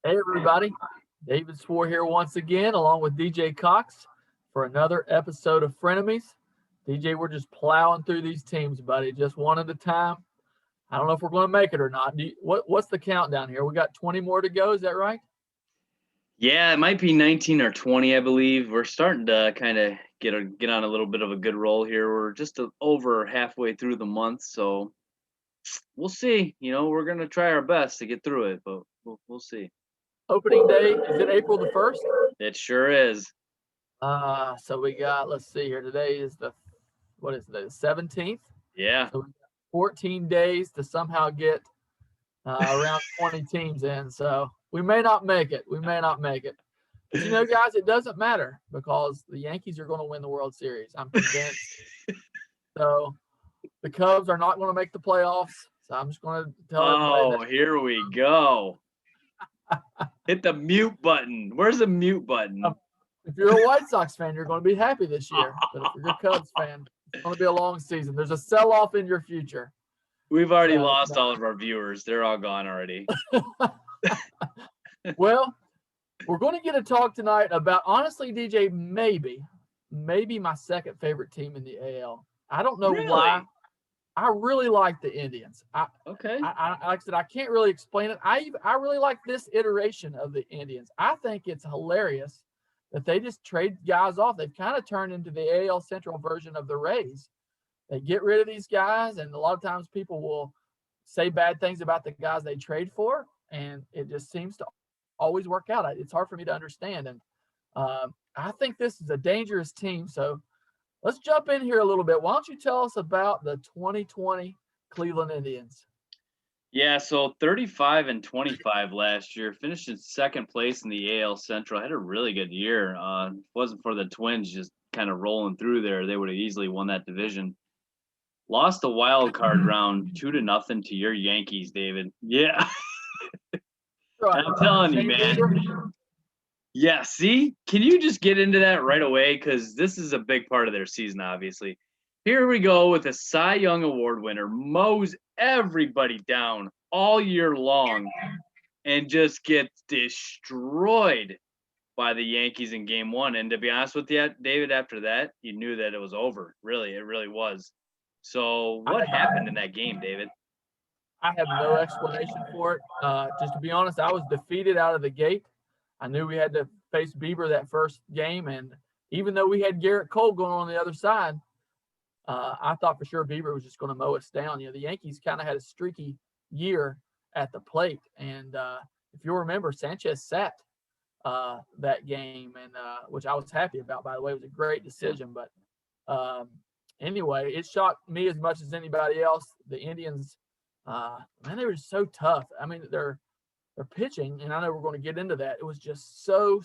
Hey everybody, David Swor here once again, along with DJ Cox for another episode of Frenemies. DJ, we're just plowing through these teams, buddy, just one at a time. I don't know if we're going to make it or not. What's the countdown here? We got 20 more to go. Is that right? Yeah, it might be 19 or 20, I believe. We're starting to kind of get on a little bit of a good roll here. We're just over halfway through the month, so we'll see. We're going to try our best to get through it, but we'll see. Opening day, is it April the 1st? It sure is. So we got, let's see here. Today is the 17th? Yeah. So we got 14 days to somehow get around 20 teams in. So we may not make it. But guys, it doesn't matter because the Yankees are going to win the World Series. I'm convinced. So the Cubs are not going to make the playoffs. So I'm just going to tell everybody that. Here we go. Hit the mute button. Where's the mute button? If you're a White Sox fan, you're going to be happy this year. But if you're a Cubs fan, it's going to be a long season. There's a sell-off in your future. We've already lost all of our viewers. They're all gone already. Well, we're going to get a talk tonight about, honestly, DJ, maybe my second favorite team in the AL. I don't know why. I really like the Indians. Okay. Like I said, I can't really explain it. I really like this iteration of the Indians. I think it's hilarious that they just trade guys off. They've kind of turned into the AL Central version of the Rays. They get rid of these guys, and a lot of times people will say bad things about the guys they trade for, and it just seems to always work out. It's hard for me to understand, and I think this is a dangerous team. So let's jump in here a little bit. Why don't you tell us about the 2020 Cleveland Indians? Yeah, so 35-25 last year, finished in second place in the AL Central. Had a really good year. If it wasn't for the Twins just kind of rolling through there, they would have easily won that division. Lost the wild card round 2-0 to your Yankees, David. Yeah. I'm telling you, man. Yeah, see? Can you just get into that right away? Because this is a big part of their season, obviously. Here we go with a Cy Young Award winner, mows everybody down all year long, and just gets destroyed by the Yankees in game one. And to be honest with you, David, after that, you knew that it was over. Really, it really was. So what happened in that game, David? I have no explanation for it. Just to be honest, I was defeated out of the gate. I knew we had to face Bieber that first game, and even though we had Garrett Cole going on the other side, I thought for sure Bieber was just going to mow us down. The Yankees kind of had a streaky year at the plate, and if you'll remember, Sanchez sat that game, and which I was happy about, by the way. It was a great decision, but anyway, it shocked me as much as anybody else. The Indians, man, they were just so tough. I mean, they're pitching, and I know we're going to get into that. It was just so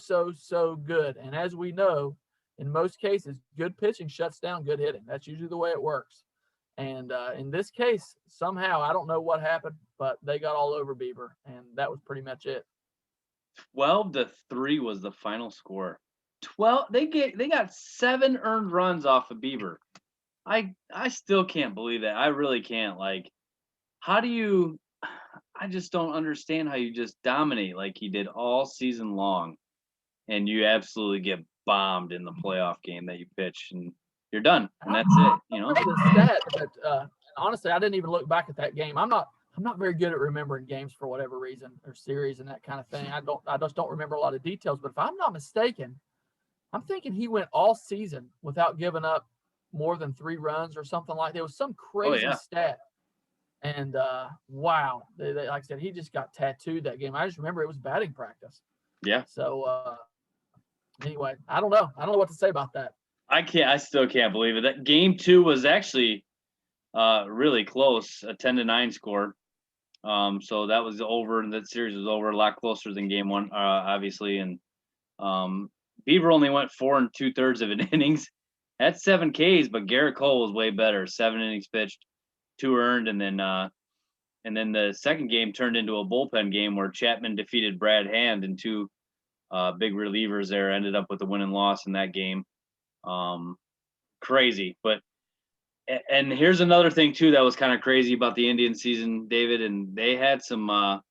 good. And as we know, in most cases, good pitching shuts down good hitting. That's usually the way it works. And in this case, somehow, I don't know what happened, but they got all over Bieber, and that was pretty much it. 12-3 was the final score. 12. They got 7 earned runs off of Bieber. I still can't believe that. I really can't. Like, how do you? I just don't understand how you just dominate like he did all season long, and you absolutely get bombed in the playoff game that you pitch, and you're done, and that's it. The stat, but honestly, I didn't even look back at that game. I'm not very good at remembering games for whatever reason, or series and that kind of thing. I just don't remember a lot of details. But if I'm not mistaken, I'm thinking he went all season without giving up more than 3 runs or something like that. It was some crazy stat. And wow, they, like I said, he just got tattooed that game. I just remember it was batting practice. Yeah. So anyway, I don't know what to say about that. I still can't believe it. That game 2 was actually really close, a 10-9 score. So that was over, and that series was over a lot closer than game 1, obviously. And Bieber only went 4 2/3 of an innings. That's 7 Ks, but Garrett Cole was way better. 7 innings pitched, 2 earned, and then the second game turned into a bullpen game where Chapman defeated Brad Hand, and 2 big relievers there ended up with a win and loss in that game. Crazy. And here's another thing too that was kind of crazy about the Indian season, David, and they had some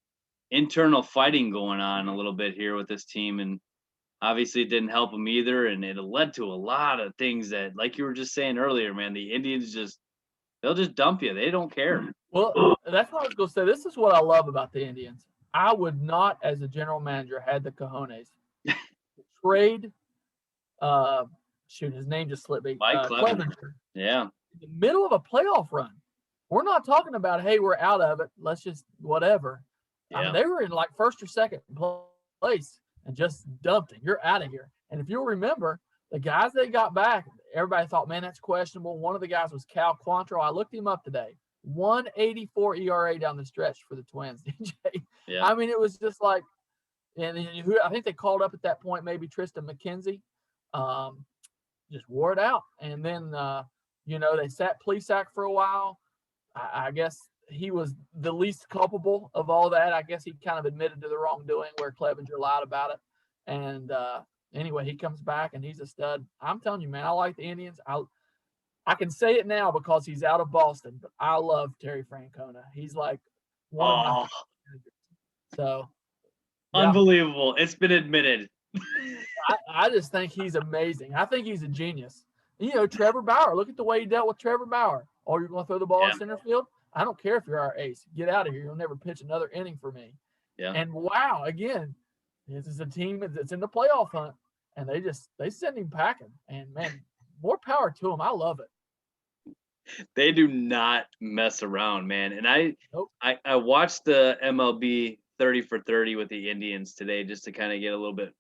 internal fighting going on a little bit here with this team, and obviously it didn't help them either. And it led to a lot of things that, like you were just saying earlier, man, the Indians they'll just dump you. They don't care. Well, that's what I was going to say. This is what I love about the Indians. I would not, as a general manager, had the cojones to trade. His name just slipped me. Mike Clevenger. Yeah. In the middle of a playoff run. We're not talking about, hey, we're out of it. Let's just whatever. Yeah. I mean, they were in like first or second place and just dumped it. You're out of here. And if you'll remember, the guys they got back, everybody thought, man, that's questionable. One of the guys was Cal Quantrill. I looked him up today. 1.84 ERA down the stretch for the Twins, DJ. Yeah. I mean, it was just like, and I think they called up at that point, maybe Tristan McKenzie. Just wore it out. And then, they sat Plesac for a while. I guess he was the least culpable of all that. I guess he kind of admitted to the wrongdoing where Clevenger lied about it. And anyway, he comes back and he's a stud. I'm telling you, man, I like the Indians. I can say it now because he's out of Boston, but I love Terry Francona. He's like one of my managers. So yeah. Unbelievable. It's been admitted. I just think he's amazing. I think he's a genius. Trevor Bauer. Look at the way he dealt with Trevor Bauer. Oh, you're going to throw the ball in center field? I don't care if you're our ace. Get out of here. You'll never pitch another inning for me. Yeah. And wow, again, this is a team that's in the playoff hunt, and they send him packing. And man, more power to him. I love it. They do not mess around, man. And I watched the MLB 30 for 30 with the Indians today just to kind of get a little bit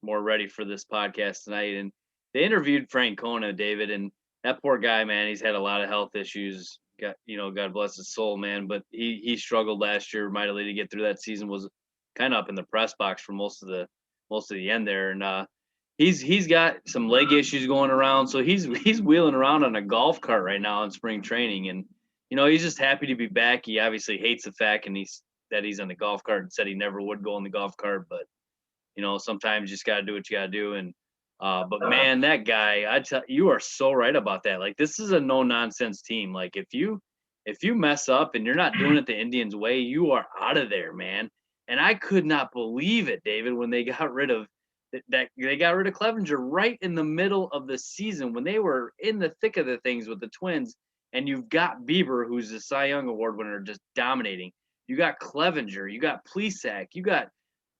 more ready for this podcast tonight. And they interviewed Francona, David, and that poor guy, man, he's had a lot of health issues. God bless his soul, man. But he struggled last year mightily to get through that season. Was kind of up in the press box for most of the end there. And he's got some leg issues going around, so he's wheeling around on a golf cart right now in spring training. And he's just happy to be back. He obviously hates the fact that he's on the golf cart and said he never would go on the golf cart, but sometimes you just got to do what you got to do. And but man, that guy, you are so right about that. Like, this is a no nonsense team. Like, if you mess up and you're not doing it the Indians way, you are out of there, man. And I could not believe it, David, when they got rid of that. They got rid of Clevenger right in the middle of the season when they were in the thick of the things with the Twins. And you've got Bieber, who's the Cy Young Award winner, just dominating. You got Clevenger, you got Plesac, you got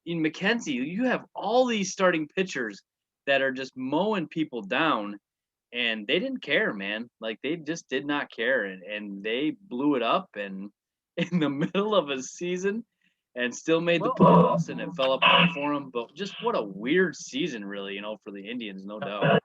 McKenzie. You have all these starting pitchers that are just mowing people down, and they didn't care, man. Like, they just did not care, and they blew it up and in the middle of a season and still made the playoffs, and it fell apart for them. But just what a weird season, really, for the Indians, no doubt.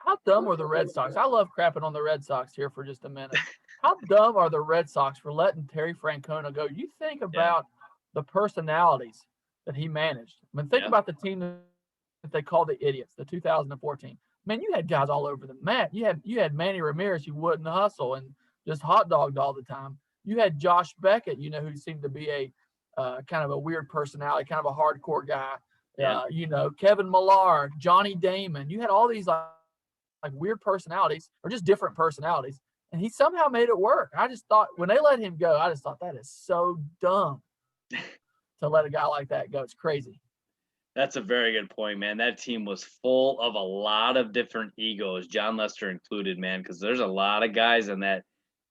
How dumb were the Red Sox? I love crapping on the Red Sox here for just a minute. How dumb are the Red Sox for letting Terry Francona go? You think about the personalities that he managed. I mean, think about the team that they call the Idiots, the 2014. Man, you had guys all over the map. You had Manny Ramirez who wouldn't hustle and just hot dogged all the time. You had Josh Beckett, who seemed to be a kind of a weird personality, kind of a hardcore guy. Kevin Millar, Johnny Damon. You had all these like weird personalities or just different personalities. And he somehow made it work. I just thought when they let him go, I just thought that is so dumb to let a guy like that go. It's crazy. That's a very good point, man. That team was full of a lot of different egos, John Lester included, man, because there's a lot of guys in that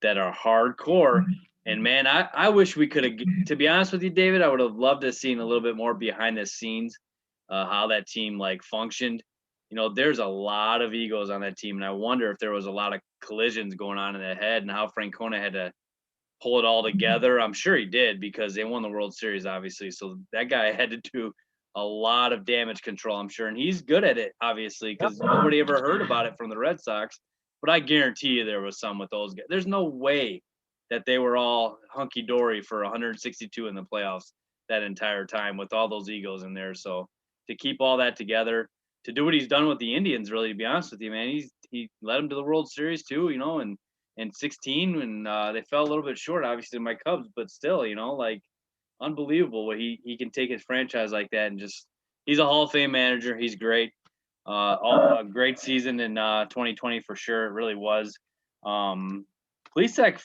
are hardcore. And, man, I wish we could have, to be honest with you, David, I would have loved to have seen a little bit more behind the scenes, how that team, functioned. There's a lot of egos on that team, and I wonder if there was a lot of collisions going on in the head and how Francona had to pull it all together. I'm sure he did because they won the World Series, obviously. So that guy had to do a lot of damage control, I'm sure. And he's good at it, obviously, because nobody ever heard about it from the Red Sox. But I guarantee you there was some with those guys. There's no way that they were all hunky-dory for 162 in the playoffs that entire time with all those egos in there. So to keep all that together, to do what he's done with the Indians, really, to be honest with you, man, he led them to the World Series too, and 16 when they fell a little bit short, obviously, my Cubs, but still, unbelievable what he can take his franchise like that and just he's a Hall of Fame manager. He's great. A great season in 2020 for sure. It really was. Plesac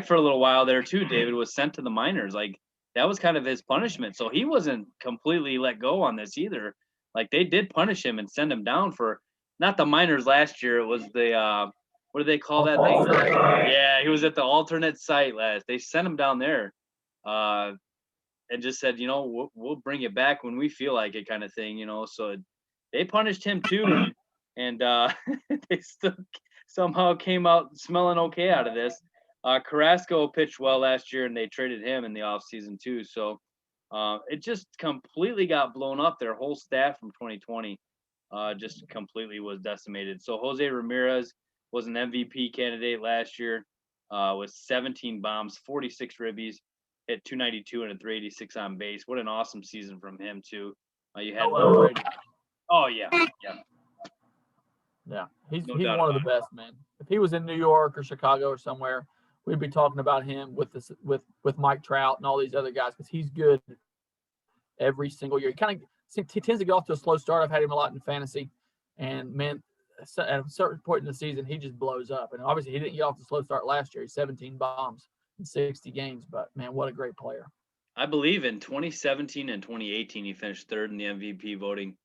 for a little while there too, David, was sent to the minors. Like, that was kind of his punishment. So he wasn't completely let go on this either. Like they did punish him and send him down for not the minors last year. It was the what do they call that thing? Yeah, he was at the alternate site last. They sent him down there, and just said, we'll bring you back when we feel like it, kind of thing. So they punished him too, and they still somehow came out smelling okay out of this. Carrasco pitched well last year, and they traded him in the offseason too. So it just completely got blown up. Their whole staff from 2020 just completely was decimated. So Jose Ramirez was an MVP candidate last year with 17 bombs, 46 ribbies, hit 292 and a 386 on base. What an awesome season from him too. You had oh yeah. Yeah, he's one of the best, man. If he was in New York or Chicago or somewhere, we'd be talking about him with Mike Trout and all these other guys because he's good every single year. He tends to get off to a slow start. I've had him a lot in fantasy, and man, at a certain point in the season, he just blows up. And obviously, he didn't get off the slow start last year. He's 17 bombs in 60 games, but man, what a great player. I believe in 2017 and 2018, he finished third in the MVP voting.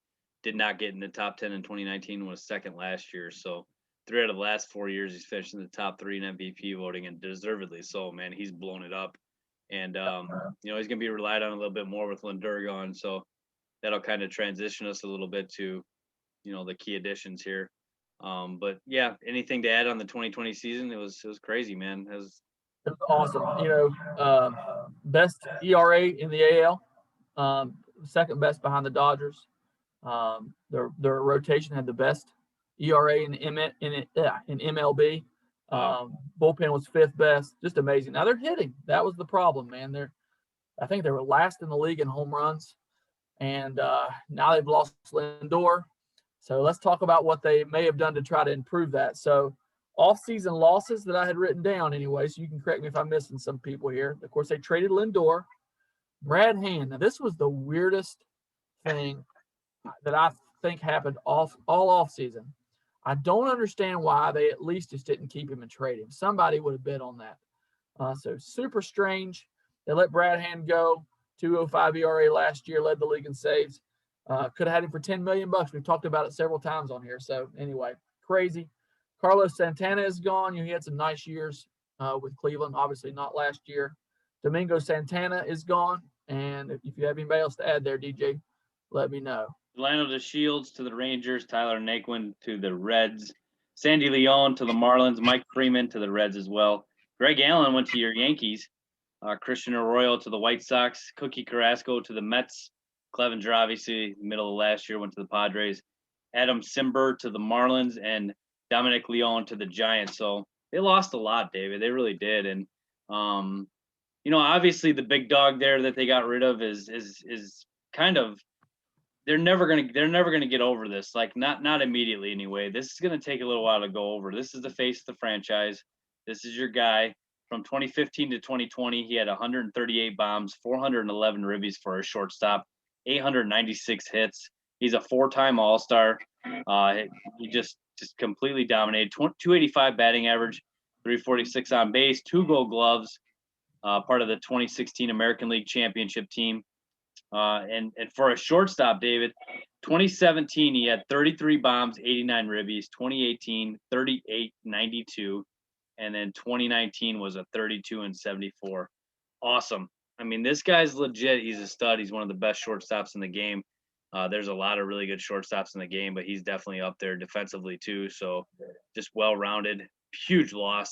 Did not get in the top 10 in 2019, was second last year. So 3 out of the last 4 years, he's finished in the top 3 in MVP voting, and deservedly so, man. He's blown it up. And, he's going to be relied on a little bit more with Lindor gone. So that'll kind of transition us a little bit to, the key additions here. But yeah, anything to add on the 2020 season? It was crazy, man. It was awesome. Best ERA in the AL, second best behind the Dodgers. Their rotation had the best ERA in MLB. Bullpen was 5th best. Just amazing. Now they're hitting. That was the problem, man. I think they were last in the league in home runs, and now they've lost Lindor. So let's talk about what they may have done to try to improve that. So off-season losses that I had written down anyway, so you can correct me if I'm missing some people here. Of course, they traded Lindor. Brad Hand. Now this was the weirdest thing that I think happened all off season. I don't understand why they at least just didn't keep him and trade him. Somebody would have bid on that. So super strange. They let Brad Hand go. 2.05 ERA last year, led the league in saves. Could have had him for $10 million. We've talked about it several times on here. So anyway, crazy. Carlos Santana is gone. He had some nice years with Cleveland. Obviously not last year. Domingo Santana is gone. And if you have anybody else to add there, DJ, let me know. Delano DeShields to the Rangers, Tyler Naquin to the Reds, Sandy Leon to the Marlins, Mike Freeman to the Reds as well. Greg Allen went to your Yankees, Christian Arroyo to the White Sox, Cookie Carrasco to the Mets, Clevenger, obviously, middle of last year, went to the Padres, Adam Simber to the Marlins, and Dominic Leon to the Giants. So they lost a lot, David. They really did. And, obviously the big dog there that they got rid of is kind of, they're never gonna get over this. Like not immediately anyway. This is gonna take a little while to go over. This is the face of the franchise. This is your guy. From 2015 to 2020, he had 138 bombs, 411 ribbies for a shortstop, 896 hits. He's a 4-time All-Star. He just completely dominated. 285 batting average, 346 on base, 2 Gold Gloves. Part of the 2016 American League Championship team. And for a shortstop, David, 2017, he had 33 bombs, 89 ribbies, 2018, 38, 92. And then 2019 was a 32 and 74. Awesome. I mean, this guy's legit. He's a stud. He's one of the best shortstops in the game. There's a lot of really good shortstops in the game, but he's definitely up there defensively too. So just well-rounded, huge loss.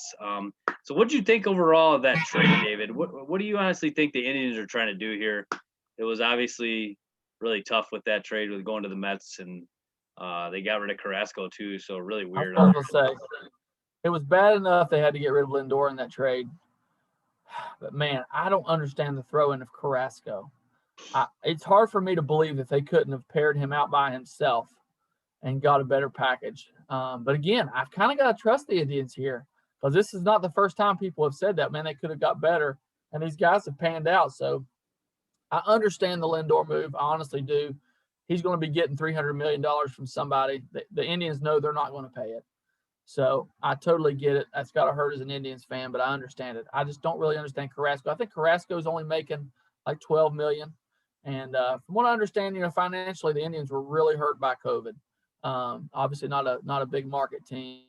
So what do you think overall of that trade, David? What do you honestly think the Indians are trying to do here? It was obviously really tough with that trade with going to the Mets, and they got rid of Carrasco too. So really weird. I was going to say, it was bad enough they had to get rid of Lindor in that trade. But man, I don't understand the throw-in of Carrasco. It's hard for me to believe that they couldn't have paired him out by himself and got a better package. But again, I've kind of got to trust the Indians here because this is not the first time people have said that. Man, they could have got better, and these guys have panned out. So I understand the Lindor move. I honestly do. He's going to be getting $300 million from somebody. The Indians know they're not going to pay it. So I totally get it. That's got to hurt as an Indians fan, but I understand it. I just don't really understand Carrasco. I think Carrasco is only making like 12 million. And from what I understand, financially, the Indians were really hurt by COVID. Obviously, not a big market team,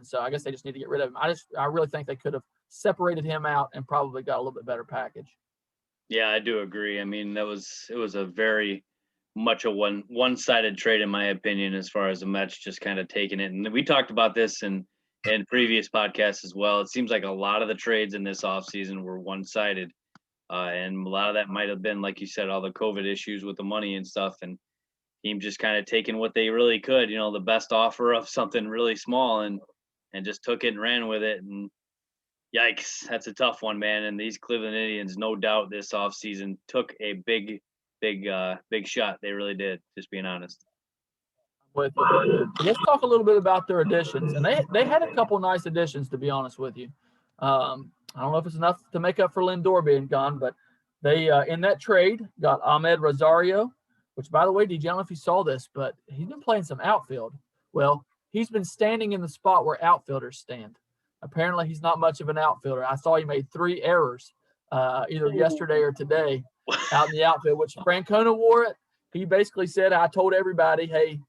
so I guess they just need to get rid of him. I really think they could have separated him out and probably got a little bit better package. Yeah, I do agree. I mean, it was a very much a one-sided trade in my opinion, as far as the Mets just kind of taking it. And we talked about this in previous podcasts as well. It seems like a lot of the trades in this offseason were one-sided. And a lot of that might have been, like you said, all the COVID issues with the money and stuff, and team just kind of taking what they really could, the best offer of something really small, and just took it and ran with it. And yikes, that's a tough one, man. And these Cleveland Indians, no doubt, this offseason took a big shot. They really did. Just being honest. With you. So let's talk a little bit about their additions, and they had a couple nice additions, to be honest with you. I don't know if it's enough to make up for Lindor being gone, but they in that trade got Ahmed Rosario, which, by the way, DJ, I don't know if you saw this, but he's been playing some outfield. Well, he's been standing in the spot where outfielders stand. Apparently, he's not much of an outfielder. I saw he made 3 errors either yesterday or today out in the outfield, which Francona wore it. He basically said, I told everybody, hey,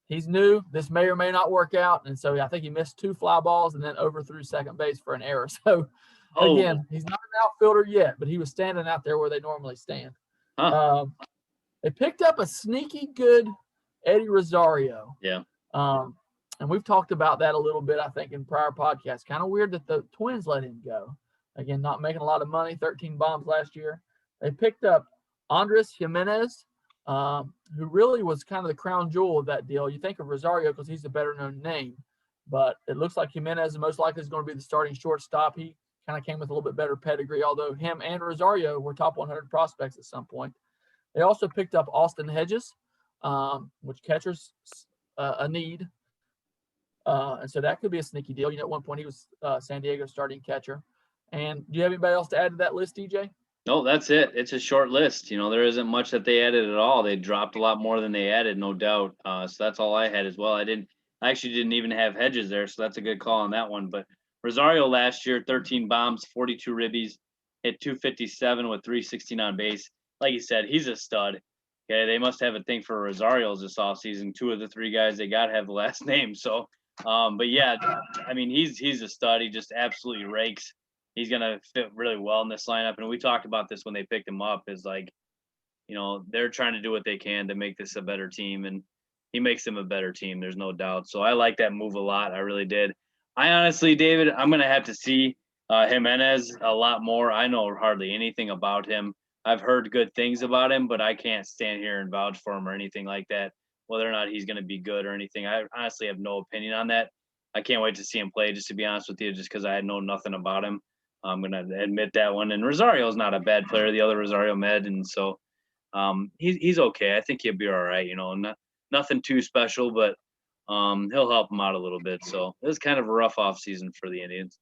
he's new. This may or may not work out. And so I think he missed 2 fly balls and then overthrew second base for an error. So, again, he's not an outfielder yet, but he was standing out there where they normally stand. Huh. They picked up a sneaky good Eddie Rosario. Yeah. And we've talked about that a little bit, I think, in prior podcasts. Kind of weird that the Twins let him go. Again, not making a lot of money, 13 bombs last year. They picked up Andres Jimenez, who really was kind of the crown jewel of that deal. You think of Rosario because he's a better-known name, but it looks like Jimenez most likely is going to be the starting shortstop. He kind of came with a little bit better pedigree, although him and Rosario were top 100 prospects at some point. They also picked up Austin Hedges, which catchers a need. And so that could be a sneaky deal. At one point he was San Diego's starting catcher. And do you have anybody else to add to that list, DJ? No, that's it. It's a short list. There isn't much that they added at all. They dropped a lot more than they added, no doubt. So that's all I had as well. I actually didn't even have Hedges there, so that's a good call on that one. But Rosario last year, 13 bombs, 42 ribbies, hit 257 with 316 on base. Like you said, he's a stud. Okay, they must have a thing for Rosario's this offseason. 2 of the 3 guys they got have the last name. So, but yeah, I mean, he's a stud. He just absolutely rakes. He's going to fit really well in this lineup. And we talked about this when they picked him up, is like, they're trying to do what they can to make this a better team. And he makes them a better team. There's no doubt. So I like that move a lot. I really did. I honestly, David, I'm going to have to see Jimenez a lot more. I know hardly anything about him. I've heard good things about him, but I can't stand here and vouch for him or anything like that, whether or not he's going to be good or anything. I honestly have no opinion on that. I can't wait to see him play, just to be honest with you, just because I know nothing about him. I'm going to admit that one. And Rosario is not a bad player, the other Rosario Med. And so he's okay. I think he'll be all right. Nothing too special, but he'll help him out a little bit. So it was kind of a rough offseason for the Indians.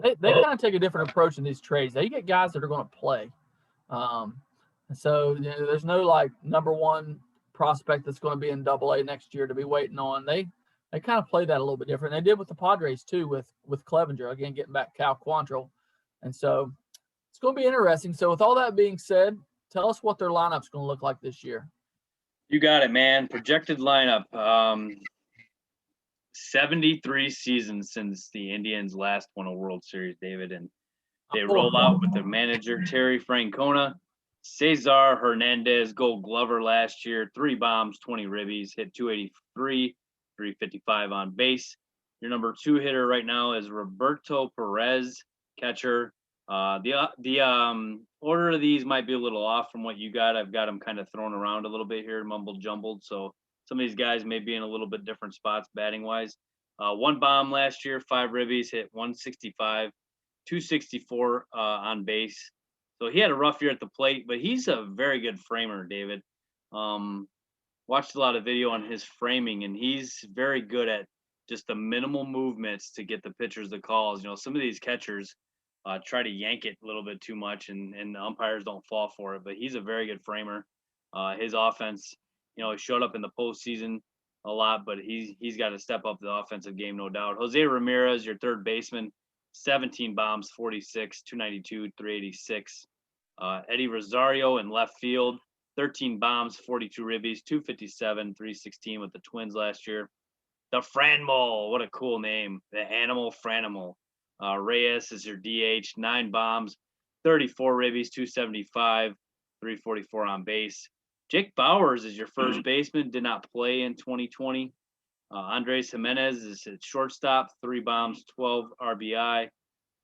They kind of take a different approach in these trades. They get guys that are going to play. So there's no like number 1 prospect that's going to be in AA next year to be waiting on. They kind of play that a little bit different. They did with the Padres too, with Clevenger, again, getting back Cal Quantrill. And so it's going to be interesting. So with all that being said, tell us what their lineup's going to look like this year. You got it, man. Projected lineup. 73 seasons since the Indians last won a World Series, David. And they roll out with the manager, Terry Francona. Cesar Hernandez, Gold Glover last year, 3 bombs, 20 ribbies, hit 283, 355 on base. Your number 2 hitter right now is Roberto Perez, catcher. The order of these might be a little off from what you got. I've got them kind of thrown around a little bit here, mumbled jumbled. So some of these guys may be in a little bit different spots batting wise. 1 bomb last year, 5 ribbies, hit 165, 264 on base. So he had a rough year at the plate, but he's a very good framer, David. Watched a lot of video on his framing, and he's very good at just the minimal movements to get the pitchers the calls. Some of these catchers try to yank it a little bit too much, and the umpires don't fall for it, but he's a very good framer. His offense, he showed up in the postseason a lot, but he's got to step up the offensive game, no doubt. Jose Ramirez, your third baseman, 17 bombs, 46, 292, 386. Eddie Rosario in left field, 13 bombs, 42 ribbies, 257, 316 with the Twins last year. The Franmol, what a cool name. The Animal Franimal. Reyes is your DH, 9 bombs, 34 ribbies, 275, 344 on base. Jake Bowers is your first baseman, did not play in 2020. Andres Jimenez is at shortstop, 3 bombs, 12 RBI,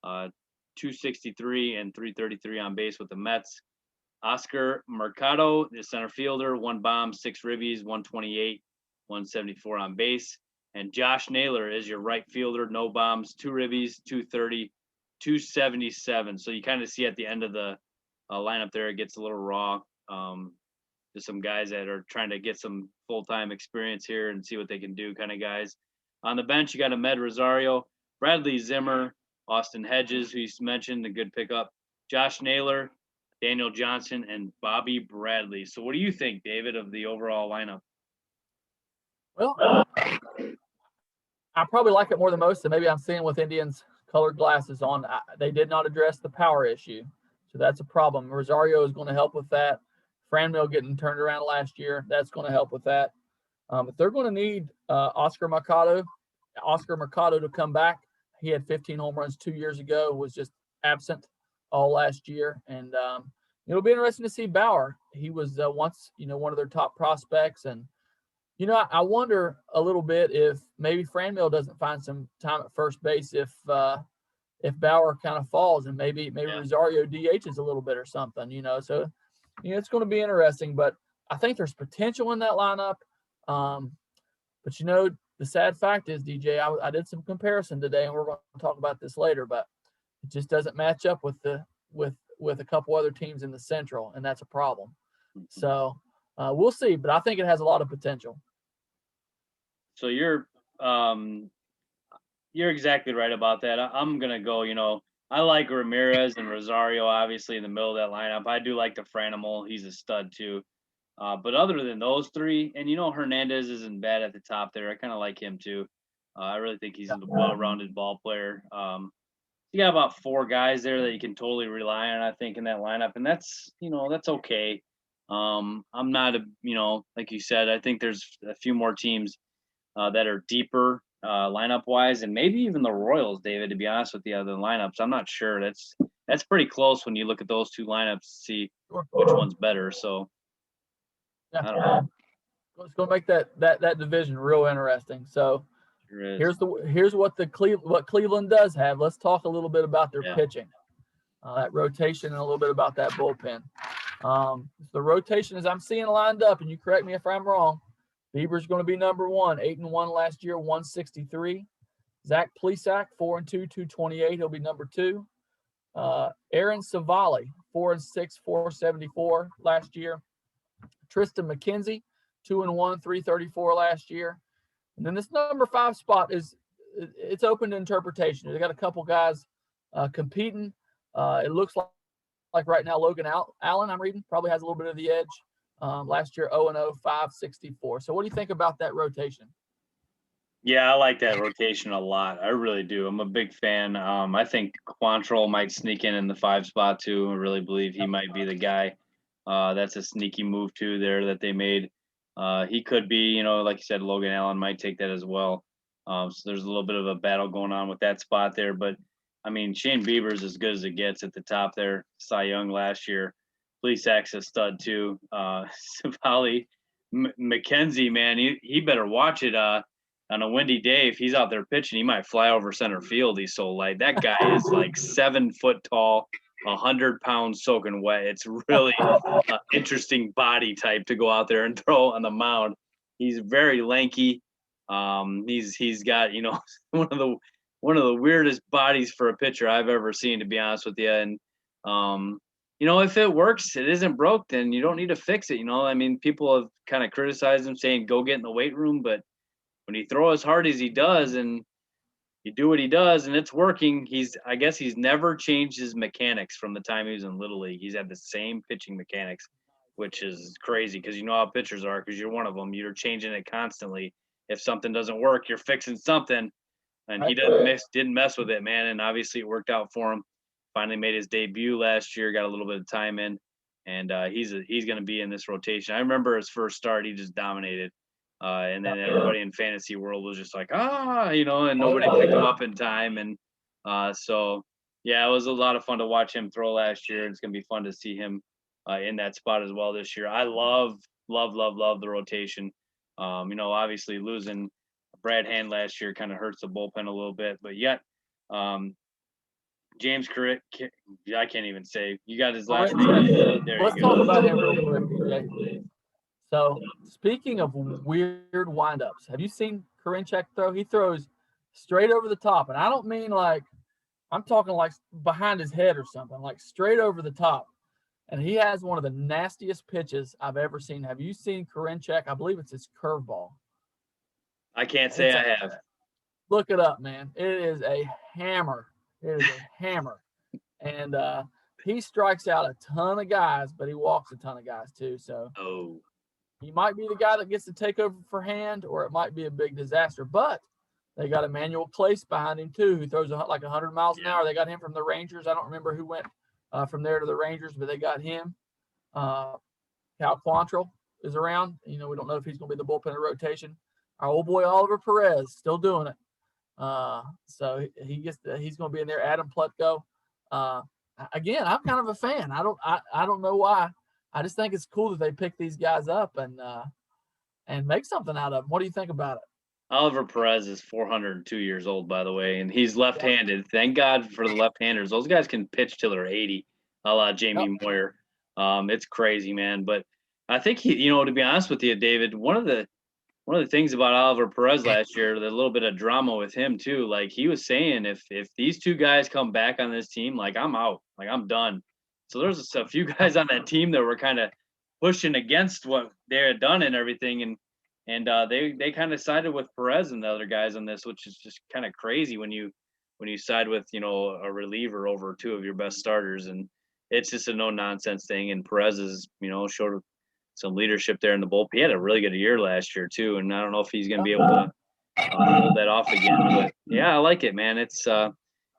263 and 333 on base with the Mets. Oscar Mercado, the center fielder, 1 bomb, 6 ribbies, 128, 174 on base. And Josh Naylor is your right fielder, no bombs, 2 ribbies, 230, 277. So you kind of see at the end of the lineup there, it gets a little raw. Just some guys that are trying to get some full-time experience here and see what they can do kind of guys. On the bench, you got Ahmed Rosario, Bradley Zimmer, Austin Hedges, who you mentioned, a good pickup, Josh Naylor, Daniel Johnson, and Bobby Bradley. So what do you think, David, of the overall lineup? Well, I probably like it more than most, and maybe I'm seeing with Indians colored glasses on. They did not address the power issue, so that's a problem. Rosario is going to help with that. Franmil getting turned around last year, that's going to help with that. But they're going to need Oscar Mercado to come back. He had 15 home runs 2 years ago, was just absent all last year. And it'll be interesting to see Bauer. He was once, one of their top prospects. And, I wonder a little bit if maybe Franmil doesn't find some time at first base if Bauer kind of falls, and maybe Rosario DHs a little bit or something, So, it's going to be interesting. But I think there's potential in that lineup. But, the sad fact is, DJ, I did some comparison today, and we're going to talk about this later, but it just doesn't match up with a couple other teams in the Central, and that's a problem. So we'll see, but I think it has a lot of potential. So you're exactly right about that. I'm gonna go. I like Ramirez and Rosario obviously in the middle of that lineup. I do like the Franimal; he's a stud too. But other than those three, and Hernandez isn't bad at the top there. I kind of like him too. I really think he's a well-rounded ball player. You got about 4 guys there that you can totally rely on, I think, in that lineup, and that's okay. I'm not like you said, I think there's a few more teams that are deeper lineup wise, and maybe even the Royals, David, to be honest with you, other lineups. I'm not sure. That's pretty close when you look at those 2 lineups to see which one's better. So. Yeah, it's going to make that division real interesting. So here's what Cleveland does have. Let's talk a little bit about their pitching, that rotation, and a little bit about that bullpen. The rotation, as I'm seeing lined up, and you correct me if I'm wrong, Bieber's going to be number 1, 8-1 last year, 163. Zach Plesac, 4-2, 228. He'll be number 2. Aaron Savali, 4-6, 474 last year. Tristan McKenzie, 2-1, 334 last year. And then this number 5 spot it's open to interpretation. They got a couple guys competing. It looks like right now Logan Allen, I'm reading, probably has a little bit of the edge. Last year 0-0, 564. So what do you think about that rotation? Yeah, I like that rotation a lot. I really do. I'm a big fan. I think Quantrill might sneak in the 5 spot too. I really believe he might be the guy. That's a sneaky move too there that they made. He could be, like you said, Logan Allen might take that as well. So there's a little bit of a battle going on with that spot there. But, I mean, Shane Bieber's as good as it gets at the top there. Cy Young last year. Plesac's a stud too. Savali, McKenzie, man, he better watch it on a windy day. If he's out there pitching, he might fly over center field. He's so light. That guy is like 7 foot tall. 100 pounds soaking wet. It's really an interesting body type to go out there and throw on the mound. He's very lanky. He's got one of the weirdest bodies for a pitcher I've ever seen, to be honest with you. And if it works, it isn't broke, then you don't need to fix it. I mean, people have kind of criticized him, saying go get in the weight room, but when you throw as hard as he does and you do what he does and it's working, I guess he's never changed his mechanics from the time he was in Little League. He's had the same pitching mechanics, which is crazy because you know how pitchers are, because you're one of them. You're changing it constantly. If something doesn't work, you're fixing something. and Right. he didn't mess with it, man. And obviously it worked out for him. Finally made his debut last year, got a little bit of time in, and he's going to be in this rotation. I remember his first start, he just dominated. And then everybody in fantasy world was just like, and nobody picked him up in time. And so, yeah, it was a lot of fun to watch him throw last year. It's going to be fun to see him in that spot as well this year. I love the rotation. Obviously losing Brad Hand last year kind of hurts the bullpen a little bit, but yet James Corrick, I can't even say. You got his last name. There Let's you go. talk about him real quick, DJ. So, speaking of weird windups, have you seen Karinchak throw? He throws straight over the top, and I don't mean like I'm talking like behind his head or something, like straight over the top. And he has one of the nastiest pitches I've ever seen. Have you seen Karinchak? I believe it's his curveball. I can't say I have. Look it up, man. It is a hammer. It is a hammer. And he strikes out a ton of guys, but he walks a ton of guys too. So he might be the guy that gets to take over for Hand, or it might be a big disaster. But they got Emmanuel Clace behind him too, who throws like 100 miles an hour. They got him from the Rangers. I don't remember who went from there to the Rangers, but they got him. Cal Quantrill is around. We don't know if he's going to be the bullpen rotation. Our old boy Oliver Perez still doing it. So he's going to be in there. Adam Plutko. Again, I'm kind of a fan. I don't know why. I just think it's cool that they pick these guys up and make something out of them. What do you think about it? Oliver Perez is 402 years old, by the way, and he's left-handed. Thank God for the left-handers. Those guys can pitch till they're 80, a la Jamie Moyer. It's crazy, man. But I think to be honest with you, David, one of the things about Oliver Perez last year, the little bit of drama with him too. Like he was saying, if these two guys come back on this team, like I'm out, like I'm done. So there's a few guys on that team that were kind of pushing against what they had done and everything, and they kind of sided with Perez and the other guys on this, which is just kind of crazy when you side with a reliever over two of your best starters, and it's just a no nonsense thing. And Perez is showed some leadership there in the bullpen. He had a really good year last year too, and I don't know if he's going to be able to hold that off again. But yeah, I like it, man. It's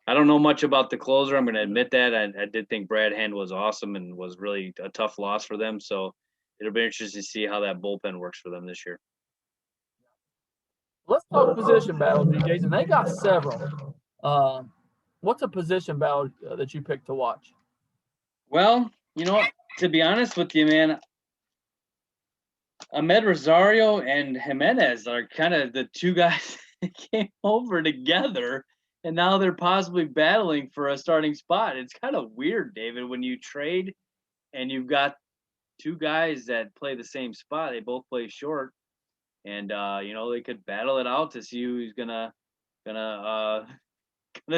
I don't know much about the closer. I'm going to admit that. I did think Brad Hand was awesome and was really a tough loss for them. So it'll be interesting to see how that bullpen works for them this year. Let's talk position battles, DJs, and they got several. What's a position battle that you picked to watch? Well, to be honest with you, man, Ahmed Rosario and Jimenez are kind of the two guys that came over together, and now they're possibly battling for a starting spot. It's kind of weird, David, when you trade and you've got two guys that play the same spot. They both play short, and they could battle it out to see who's gonna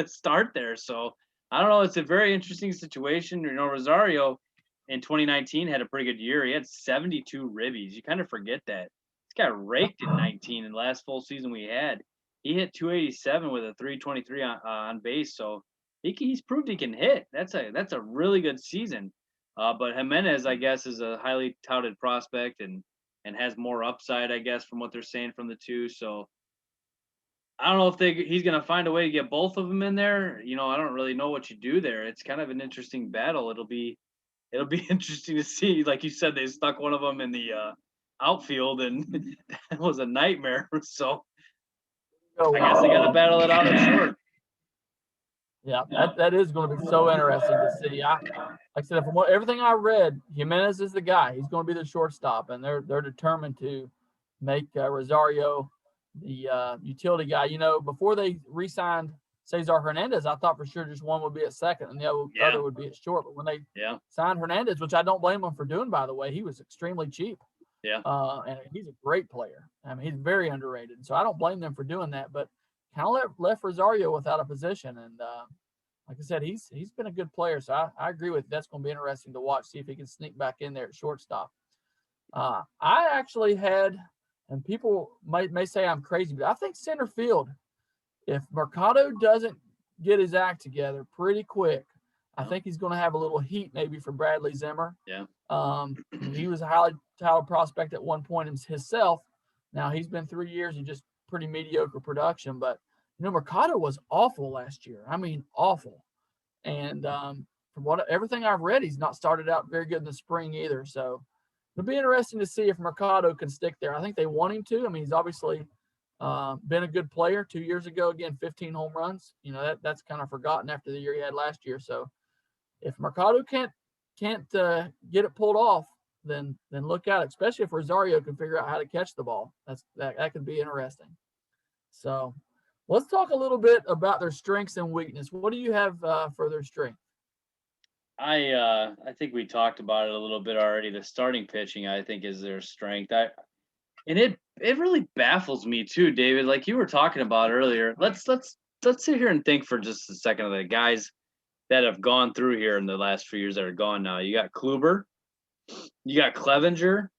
start there. So I don't know. It's a very interesting situation. Rosario in 2019 had a pretty good year. He had 72 ribbies. You kind of forget that. This guy raked in 19, and the last full season we had, he hit 287 with a 323 on base. So he's proved he can hit. That's a really good season. But Jimenez, I guess, is a highly touted prospect and has more upside, I guess, from what they're saying from the two. So I don't know if he's going to find a way to get both of them in there. I don't really know what you do there. It's kind of an interesting battle. It'll be interesting to see. Like you said, they stuck one of them in the outfield, and that was a nightmare. So I guess they got to battle it out at short. Yeah, that is going to be so interesting to see. Like I said, from everything I read, Jimenez is the guy. He's going to be the shortstop, and they're determined to make Rosario the utility guy. Before they re-signed Cesar Hernandez, I thought for sure just one would be at second and the other would be at short. But when they signed Hernandez, which I don't blame them for doing, by the way, he was extremely cheap. Yeah. And he's a great player. I mean, he's very underrated. So I don't blame them for doing that. But kind of left Rosario without a position. And like I said, he's been a good player. So I agree with you. That's going to be interesting to watch, see if he can sneak back in there at shortstop. I actually had, and people may say I'm crazy, but I think center field, if Mercado doesn't get his act together pretty quick, I think he's going to have a little heat maybe for Bradley Zimmer. Yeah. He was a highly touted prospect at one point himself. Now he's been 3 years and just pretty mediocre production, but Mercado was awful last year. I mean, awful. And from everything I've read, he's not started out very good in the spring either. So it'll be interesting to see if Mercado can stick there. I think they want him to. I mean, he's obviously been a good player 2 years ago. Again, 15 home runs. That's kind of forgotten after the year he had last year. So if Mercado can't get it pulled off, then look out. Especially if Rosario can figure out how to catch the ball. That could be interesting. So let's talk a little bit about their strengths and weakness. What do you have for their strength? I think we talked about it a little bit already. The starting pitching, I think, is their strength. It really baffles me too, David. Like you were talking about earlier. Let's sit here and think for just a second of the guys that have gone through here in the last few years that are gone now. You got Kluber, you got Clevenger.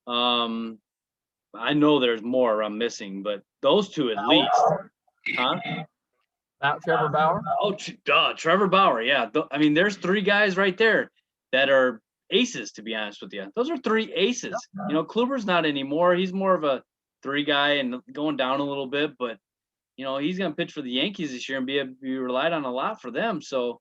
I know there's more I'm missing, but those two at least. Huh? Trevor Bauer? Oh, Trevor Bauer. Yeah. I mean, there's three guys right there that are aces, to be honest with you. Those are three aces. Kluber's not anymore. He's more of a three guy and going down a little bit, but, he's going to pitch for the Yankees this year and be relied on a lot for them. So,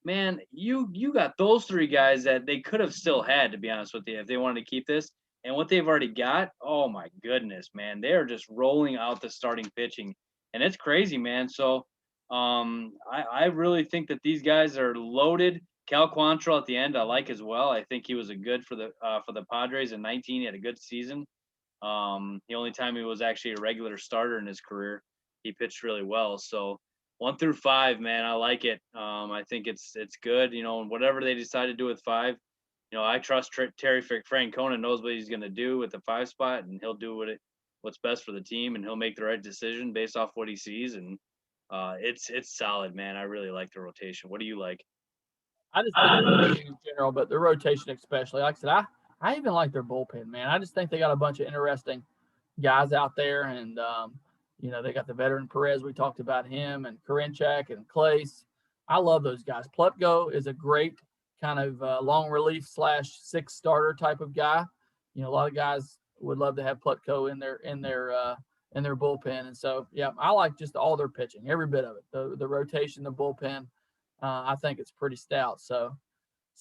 man, you got those three guys that they could have still had, to be honest with you, if they wanted to keep this. And what they've already got, oh, my goodness, man. They are just rolling out the starting pitching. And it's crazy, man. So, I really think that these guys are loaded. Cal Quantrill at the end, I like as well. I think he was a good for the Padres in 19. He had a good season. The only time he was actually a regular starter in his career, he pitched really well. So 1 through 5, man, I like it. I think it's good. Whatever they decide to do with 5, I trust Terry Francona knows what he's going to do with the 5 spot, and he'll do what's best for the team, and he'll make the right decision based off what he sees. And it's solid, man. I really like the rotation. What do you like? I just think the pitching in general, but the rotation especially. Like I said, I even like their bullpen, man. I just think they got a bunch of interesting guys out there, and they got the veteran Perez. We talked about him, and Karinchak and Clace. I love those guys. Plutko is a great kind of long relief / 6 starter type of guy. A lot of guys would love to have Plutko in their bullpen. And so, yeah, I like just all their pitching, every bit of it. The rotation, the bullpen, I think it's pretty stout. So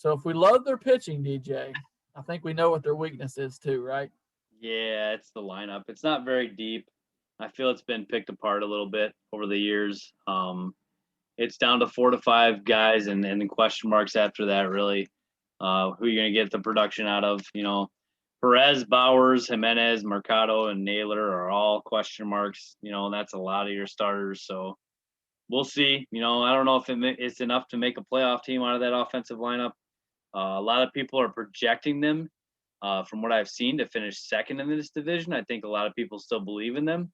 if we love their pitching, DJ, I think we know what their weakness is too, right? Yeah, it's the lineup. It's not very deep. I feel it's been picked apart a little bit over the years. It's down to 4 to 5 guys and the question marks after that, really. Who are you going to get the production out of? Perez, Bowers, Jimenez, Mercado, and Naylor are all question marks. And that's a lot of your starters. So we'll see. I don't know if it's enough to make a playoff team out of that offensive lineup. A lot of people are projecting them, from what I've seen, to finish second in this division. I think a lot of people still believe in them.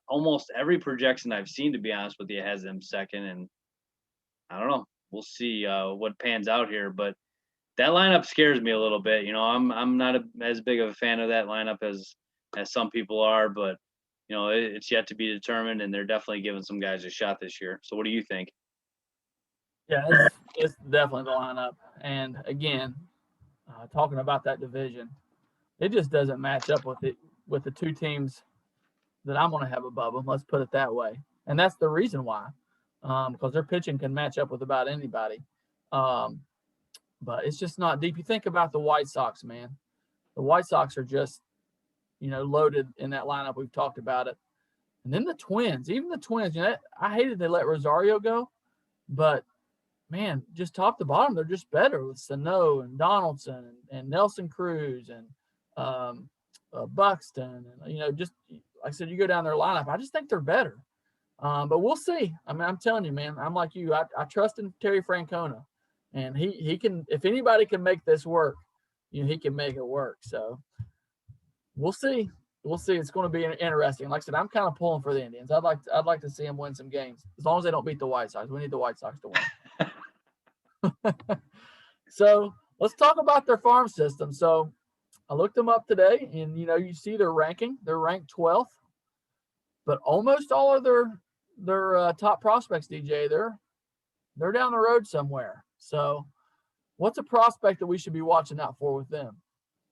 Almost every projection I've seen, to be honest with you, has them second. And I don't know. We'll see what pans out here. But that lineup scares me a little bit. I'm not as big of a fan of that lineup as some people are, but it's yet to be determined, and they're definitely giving some guys a shot this year. So what do you think? Yeah, it's definitely the lineup. And again, talking about that division, it just doesn't match up with the two teams that I'm going to have above them. Let's put it that way. And that's the reason why, because their pitching can match up with about anybody. But it's just not deep. You think about the White Sox, man. The White Sox are just, loaded in that lineup. We've talked about it. And then the Twins, even the Twins, I hated they let Rosario go, but man, just top to bottom, they're just better with Sano and Donaldson and Nelson Cruz and Buxton. And, just like I said, you go down their lineup, I just think they're better. But we'll see. I mean, I'm telling you, man, I'm like you. I trust in Terry Francona. And he can, if anybody can make this work, he can make it work. So we'll see. We'll see. It's going to be interesting. Like I said, I'm kind of pulling for the Indians. I'd like to see them win some games, as long as they don't beat the White Sox. We need the White Sox to win. So let's talk about their farm system. So I looked them up today, and you see their ranking. They're ranked 12th, but almost all of their top prospects, DJ, they're down the road somewhere. So what's a prospect that we should be watching out for with them?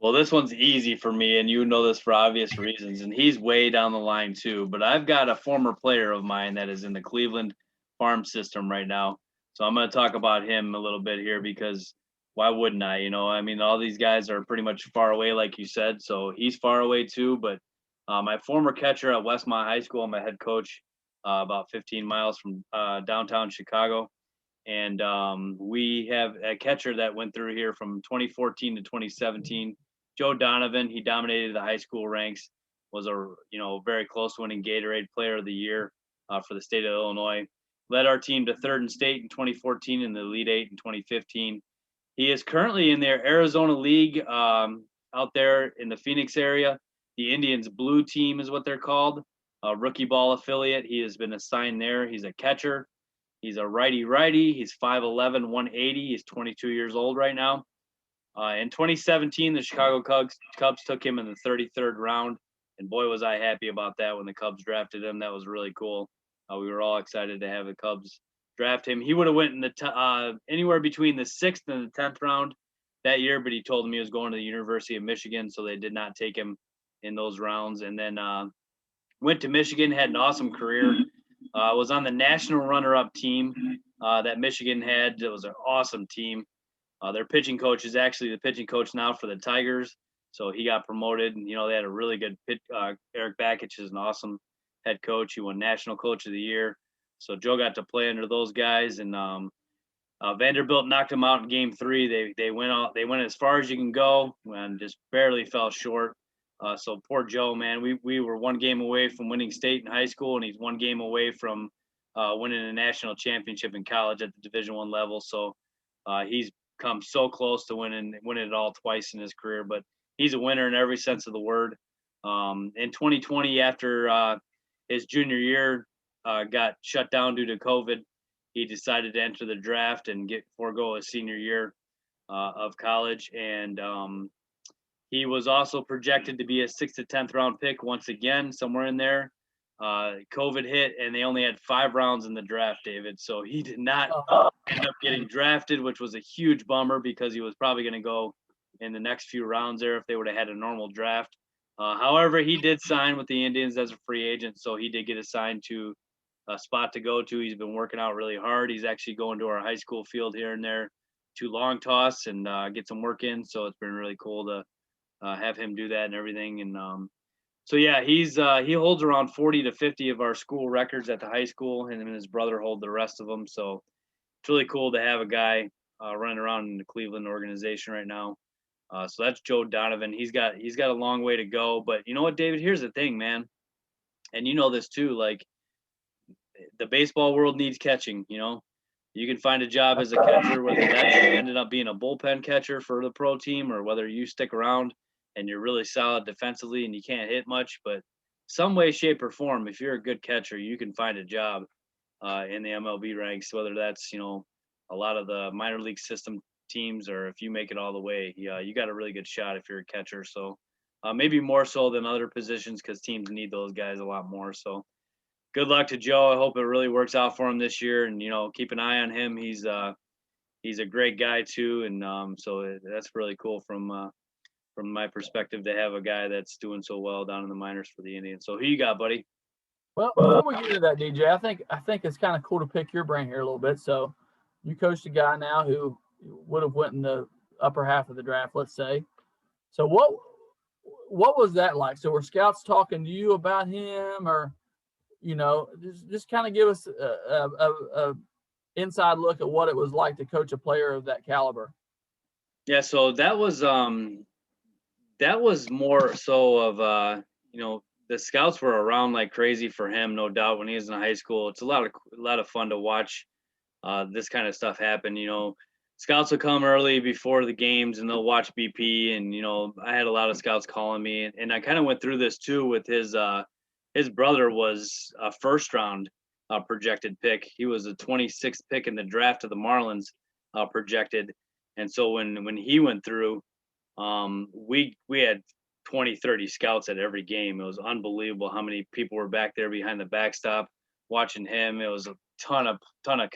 Well, this one's easy for me, and you know this for obvious reasons, and he's way down the line too. But I've got a former player of mine that is in the Cleveland farm system right now. So I'm going to talk about him a little bit here because why wouldn't I? I mean, all these guys are pretty much far away, like you said. So he's far away too. But my former catcher at Westmont High School, I'm a head coach about 15 miles from downtown Chicago. And we have a catcher that went through here from 2014 to 2017. Joe Donovan, he dominated the high school ranks, was a very close winning Gatorade Player of the Year for the state of Illinois. Led our team to third in state in 2014 and the Elite Eight in 2015. He is currently in their Arizona League out there in the Phoenix area. The Indians Blue Team is what they're called, a rookie ball affiliate. He has been assigned there. He's a catcher. He's a righty. He's 5'11", 180. He's 22 years old right now. In 2017, the Chicago Cubs took him in the 33rd round, and boy, was I happy about that when the Cubs drafted him. That was really cool. We were all excited to have the Cubs draft him. He would have went in the anywhere between the 6th and the 10th round that year, but he told me he was going to the University of Michigan, so they did not take him in those rounds. And then went to Michigan, had an awesome career. Was on the national runner-up team that Michigan had. It was an awesome team. Their pitching coach is actually the pitching coach now for the Tigers, so he got promoted. And they had a really good Eric Bakich is an awesome head coach. He won National Coach of the Year. So Joe got to play under those guys, and Vanderbilt knocked him out in Game 3. They went as far as you can go and just barely fell short. So poor Joe, man. We were one game away from winning state in high school, and he's one game away from winning a national championship in college at the Division I level. So he's come so close to winning it all twice in his career. But he's a winner in every sense of the word. In 2020, after his junior year got shut down due to COVID, he decided to enter the draft and forego his senior year of college. And he was also projected to be a 6th to 10th round pick once again, somewhere in there. COVID hit, and they only had 5 rounds in the draft, David. So he did not end up getting drafted, which was a huge bummer because he was probably going to go in the next few rounds there if they would have had a normal draft. However, he did sign with the Indians as a free agent, so he did get assigned to a spot to go to. He's been working out really hard. He's actually going to our high school field here and there to long toss and get some work in. So it's been really cool to have him do that and everything. And so yeah, he holds around 40 to 50 of our school records at the high school, and him and his brother hold the rest of them. So it's really cool to have a guy running around in the Cleveland organization right now. So that's Joe Donovan. He's got a long way to go, but you know what, David? Here's the thing, man, and you know this too. Like the baseball world needs catching. You can find a job as a catcher, whether that's ended up being a bullpen catcher for the pro team, or whether you stick around and you're really solid defensively and you can't hit much. But some way, shape, or form, if you're a good catcher, you can find a job in the MLB ranks, whether that's a lot of the minor league system teams, or if you make it all the way, you got a really good shot if you're a catcher. So maybe more so than other positions because teams need those guys a lot more. So good luck to Joe. I hope it really works out for him this year, and keep an eye on him. He's a great guy too, and so that's really cool from my perspective to have a guy that's doing so well down in the minors for the Indians. So who you got, buddy? Well, before we get into that, DJ, I think it's kind of cool to pick your brain here a little bit. So you coached a guy now who would have went in the upper half of the draft, let's say. So what was that like? So were scouts talking to you about him, or just kind of give us a inside look at what it was like to coach a player of that caliber? Yeah, so that was more so of the scouts were around like crazy for him, no doubt. When he was in high school, it's a lot of fun to watch this kind of stuff happen. Scouts will come early before the games and they'll watch BP, and I had a lot of scouts calling me, and I kind of went through this too with his brother was a first round projected pick. He was a 26th pick in the draft of the Marlins projected, and so when he went through, we had 20, 30 scouts at every game. It was unbelievable how many people were back there behind the backstop watching him. It was a ton of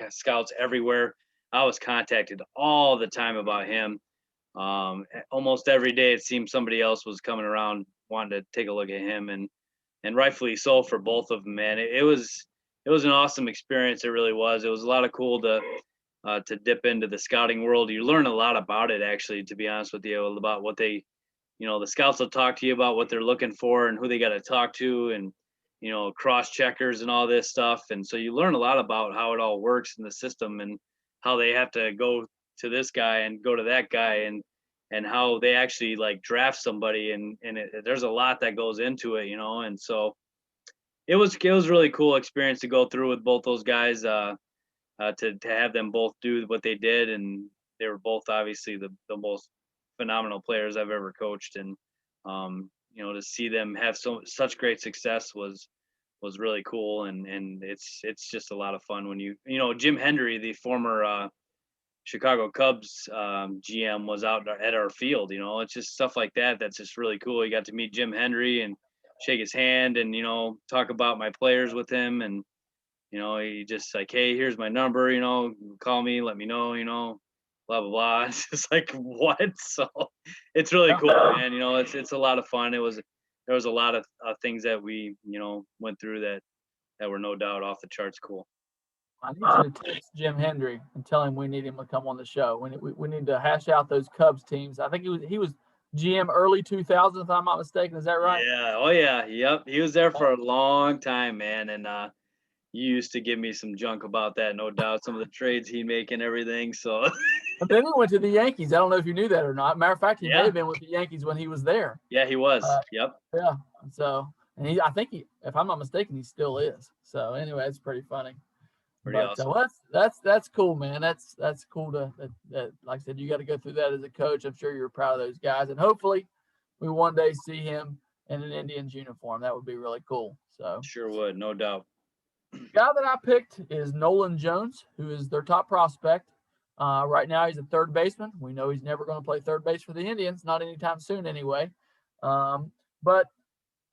scouts everywhere. I was contacted all the time about him. Almost every day it seemed somebody else was coming around wanting to take a look at him, and rightfully so for both of them, man. It was an awesome experience. It really was. It was a lot of cool to dip into the scouting world. You learn a lot about it, actually, to be honest with you, about what they, the scouts will talk to you about what they're looking for and who they got to talk to, and cross checkers and all this stuff. And so you learn a lot about how it all works in the system, and how they have to go to this guy and go to that guy, and how they actually like draft somebody, and there's a lot that goes into it, and so it was really cool experience to go through with both those guys, to have them both do what they did, and they were both obviously the most phenomenal players I've ever coached, and to see them have such great success was really cool, and it's just a lot of fun when Jim Hendry, the former Chicago Cubs GM, was out at our field. It's just stuff like that that's just really cool. You got to meet Jim Hendry and shake his hand, and talk about my players with him, and he just like, hey, here's my number, call me, let me know, blah blah blah. It's just like, what? So it's really cool, man. It's a lot of fun. There was a lot of things that we went through that were no doubt off the charts cool. I need you to text Jim Hendry and tell him we need him to come on the show. We need to hash out those Cubs teams. I think he was GM early 2000s, if I'm not mistaken. Is that right? Yeah. Oh yeah. Yep. He was there for a long time, man. And you used to give me some junk about that, no doubt. Some of the trades he'd make and everything. So. But then he went to the Yankees. I don't know if you knew that or not. Matter of fact, he may have been with the Yankees when he was there. Yeah, he was. Yep. Yeah. So, and I think if I'm not mistaken, he still is. So anyway, it's pretty funny. Pretty awesome. That's cool, man. That's cool that like I said, you got to go through that as a coach. I'm sure you're proud of those guys, and hopefully we one day see him in an Indians uniform. That would be really cool. So sure would, no doubt. The guy that I picked is Nolan Jones, who is their top prospect. Right now, he's a third baseman. We know he's never going to play third base for the Indians, not anytime soon anyway. But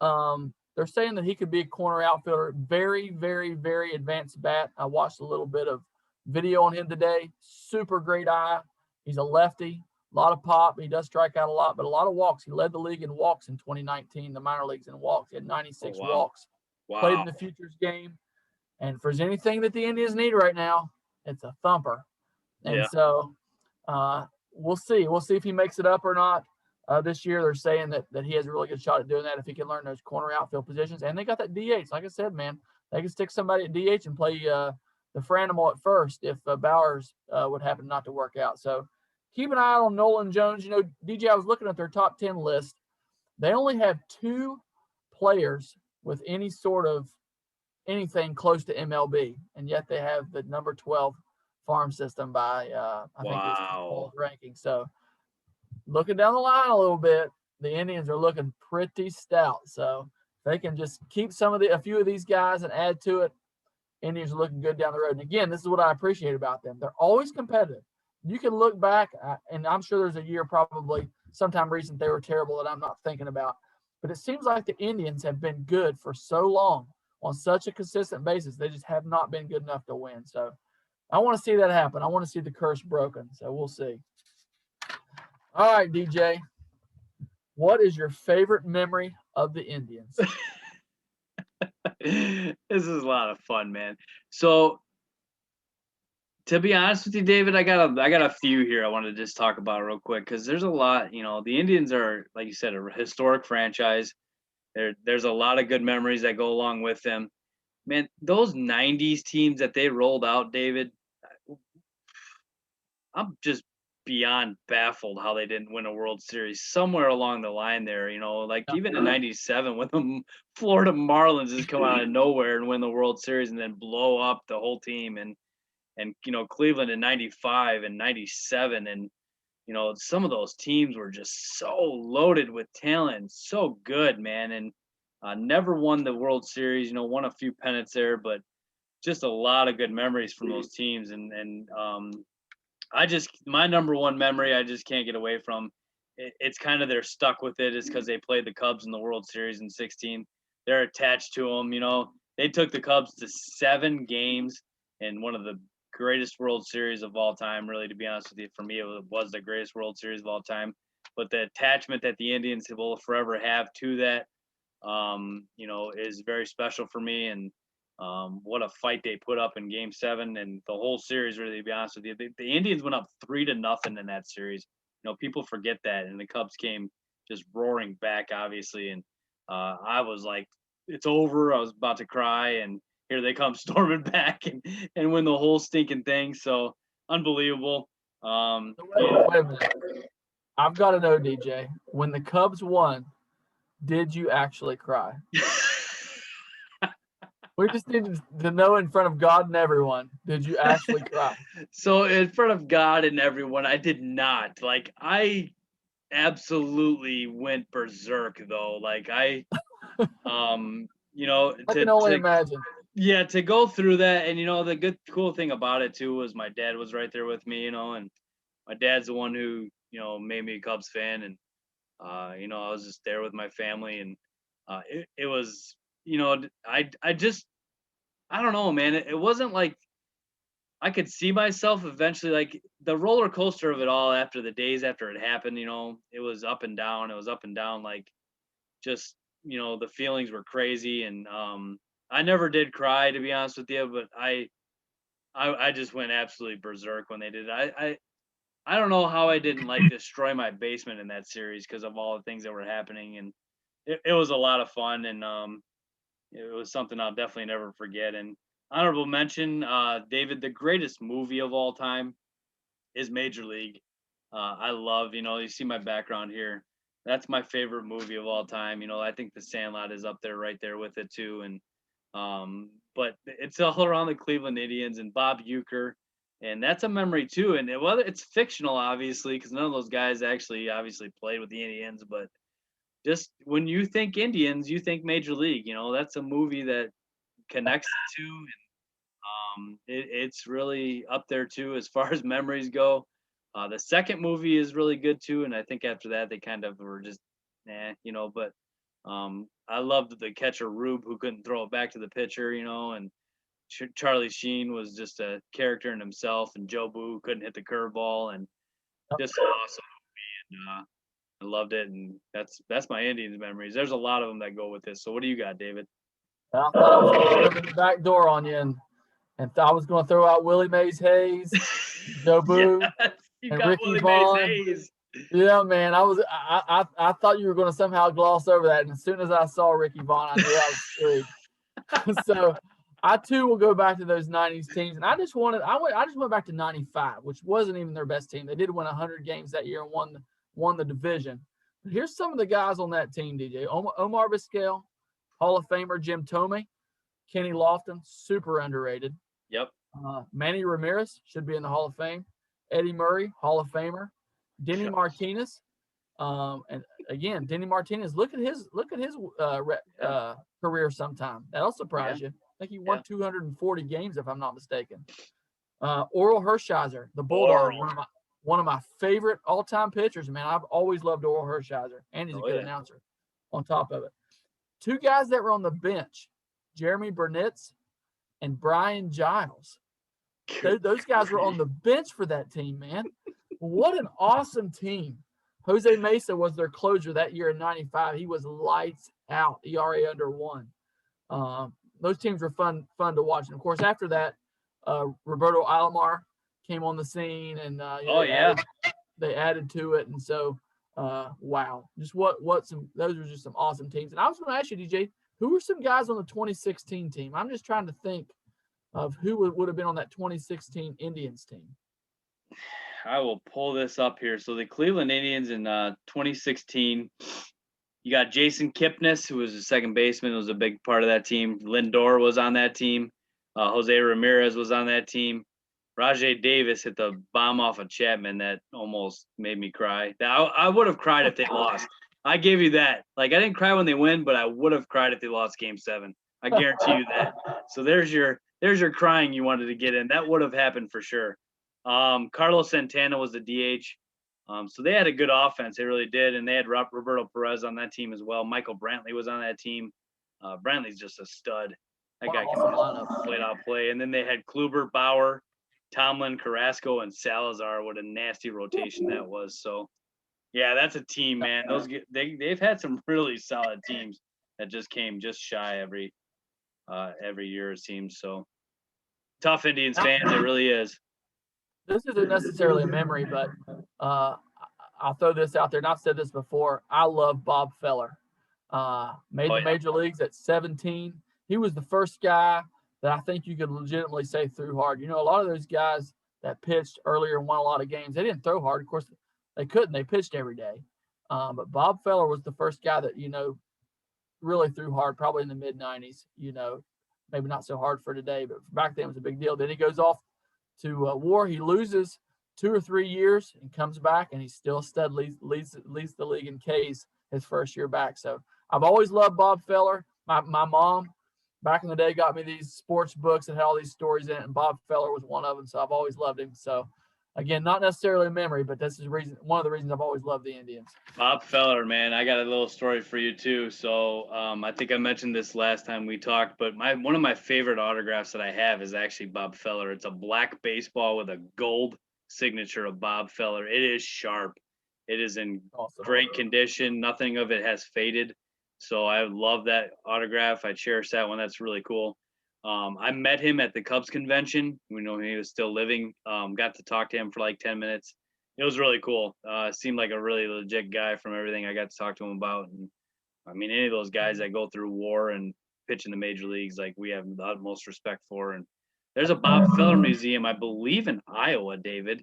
they're saying that he could be a corner outfielder. Very, very, very advanced bat. I watched a little bit of video on him today. Super great eye. He's a lefty. A lot of pop. He does strike out a lot, but a lot of walks. He led the league in walks in 2019, the minor leagues in walks. He had 96 walks. Wow. Played in the Futures game. And if there's anything that the Indians need right now, it's a thumper. And so we'll see. We'll see if he makes it up or not. This year, they're saying that he has a really good shot at doing that if he can learn those corner outfield positions. And they got that DH. Like I said, man, they can stick somebody at DH and play the Franimal at first if Bowers would happen not to work out. So keep an eye on Nolan Jones. DJ, I was looking at their top 10 list. They only have 2 players with any sort of anything close to MLB, and yet they have the number 12 farm system by I think it's ranking. So looking down the line a little bit, the Indians are looking pretty stout. So if they can just keep a few of these guys and add to it, Indians are looking good down the road. And again, this is what I appreciate about them. They're always competitive. You can look back, and I'm sure there's a year probably sometime recent they were terrible that I'm not thinking about. But it seems like the Indians have been good for so long on such a consistent basis. They just have not been good enough to win. So I want to see that happen. I want to see the curse broken. So we'll see. All right, DJ. What is your favorite memory of the Indians? This is a lot of fun, man. So to be honest with you, David, I got a few here I want to just talk about real quick, because there's a lot. The Indians are, like you said, a historic franchise. There's a lot of good memories that go along with them. Man, those 90s teams that they rolled out, David, I'm just beyond baffled how they didn't win a World Series somewhere along the line there. Even in 97 when the Florida Marlins just come out of nowhere and win the World Series and then blow up the whole team, and Cleveland in 95 and 97, and some of those teams were just so loaded with talent, so good, man, and never won the World Series. Won a few pennants there, but just a lot of good memories from those teams. And my number one memory I just can't get away from. It's kind of they're stuck with it is because they played the Cubs in the World Series in 16. They're attached to them. They took the Cubs to 7 games in one of the greatest World Series of all time, really, to be honest with you. For me, it was the greatest World Series of all time. But the attachment that the Indians will forever have to that, is very special for me. And what a fight they put up in Game 7 and the whole series, really, to be honest with you. The Indians went up 3-0 in that series. People forget that. And the Cubs came just roaring back, obviously. And I was like, it's over. I was about to cry. And here they come storming back and win the whole stinking thing. So unbelievable. Wait a minute. I've got to know, DJ, when the Cubs won, did you actually cry? We just need to know in front of God and everyone, did you actually cry? So in front of God and everyone, I did not. Like, I absolutely went berserk, though. Like, I can only imagine. Yeah, to go through that. And the cool thing about it too was my dad was right there with me, and my dad's the one who made me a Cubs fan. And I was just there with my family. And it was, I don't know, man. It wasn't like I could see myself eventually, like the roller coaster of it all after the days after it happened. It was up and down. It was up and down. Like, just, the feelings were crazy. And I never did cry, to be honest with you, but I just went absolutely berserk when they did it. I don't know how I didn't like destroy my basement in that series because of all the things that were happening. And it was a lot of fun. And it was something I'll definitely never forget. And honorable mention, David, the greatest movie of all time is Major League. I love, you see my background here. That's my favorite movie of all time. I think The Sandlot is up there, right there with it too. And but it's all around the Cleveland Indians and Bob Uecker, and that's a memory too. And whether it's fictional, obviously, because none of those guys actually obviously played with the Indians, but just when you think Indians, you think Major League. That's a movie that connects the two. And it's really up there too as far as memories go. The second movie is really good too, and I think after that they kind of were just, But I loved the catcher Rube, who couldn't throw it back to the pitcher, and Charlie Sheen was just a character in himself, and Joe Boo couldn't hit the curveball, and just an awesome movie. And I loved it, and that's my Indians memories. There's a lot of them that go with this. So what do you got, David? I thought I was going to open the back door on you, and I was going to throw out Willie Mays Hayes, Joe Boo, Yes, and Ricky Vaughn. Yeah, man, I thought you were going to somehow gloss over that, and as soon as I saw Ricky Vaughn, I knew I was screwed. So I too will go back to those '90s teams, and I just went back to '95, which wasn't even their best team. They did win 100 games that year and won the division. But here's some of the guys on that team, DJ: Omar Vizquel, Hall of Famer Jim Thome, Kenny Lofton, super underrated. Yep. Manny Ramirez should be in the Hall of Fame. Eddie Murray, Hall of Famer. Denny Martinez, and again, Denny Martinez. Look at his career. Sometime that'll surprise you. I think he won 240 games, if I'm not mistaken. Oral Hershiser, the Bulldog, one of my favorite all-time pitchers. Man, I've always loved Oral Hershiser, and he's a good announcer. On top of it, two guys that were on the bench, Jeremy Burnitz and Brian Giles. Those guys were on the bench for that team, man. What an awesome team. Jose Mesa was their closer that year in '95. He was lights out, ERA under 1. Those teams were fun to watch. And, of course, after that, Roberto Alomar came on the scene, and they added to it. And so, wow. Just those were just some awesome teams. And I was going to ask you, DJ, who were some guys on the 2016 team? I'm just trying to think of who would have been on that 2016 Indians team. I will pull this up here. So the Cleveland Indians in 2016, you got Jason Kipnis, who was a second baseman, was a big part of that team. Lindor was on that team. Jose Ramirez was on that team. Rajay Davis hit the bomb off of Chapman that almost made me cry. I would have cried if they lost. I give you that. Like, I didn't cry when they win, but I would have cried if they lost Game 7. I guarantee you that. So there's your crying you wanted to get in. That would have happened for sure. Carlos Santana was the DH. So they had a good offense. They really did. And they had Roberto Perez on that team as well. Michael Brantley was on that team. Brantley's just a stud. That guy can play. And then they had Kluber, Bauer, Tomlin, Carrasco, and Salazar. What a nasty rotation that was. So, yeah, that's a team, man. They've had some really solid teams that just came just shy every year, it seems. So, tough Indians fans, it really is. This isn't necessarily a memory, but I'll throw this out there, and I've said this before. I love Bob Feller. Made the major leagues at 17. He was the first guy that I think you could legitimately say threw hard. You know, a lot of those guys that pitched earlier and won a lot of games, they didn't throw hard. Of course, they couldn't. They pitched every day. But Bob Feller was the first guy that, you know, really threw hard, probably in the mid-90s. You know, maybe not so hard for today, but back then it was a big deal. Then he goes off to war. He loses 2 or 3 years and comes back, and he still steadily leads the league in Ks his first year back. So I've always loved Bob Feller. My mom back in the day got me these sports books that had all these stories in it, and Bob Feller was one of them. So I've always loved him. So again, not necessarily a memory, but this is one of the reasons I've always loved the Indians. Bob Feller, man, I got a little story for you too. So I think I mentioned this last time we talked, but one of my favorite autographs that I have is actually Bob Feller. It's a black baseball with a gold signature of Bob Feller. It is sharp. It is in great condition. Nothing of it has faded. So I love that autograph. I cherish that one. That's really cool. I met him at the Cubs convention. We know he was still living. Got to talk to him for like 10 minutes. It was really cool. Seemed like a really legit guy from everything I got to talk to him about. And I mean, any of those guys that go through war and pitch in the major leagues, like we have the utmost respect for. And there's a Bob Feller museum, I believe, in Iowa, David.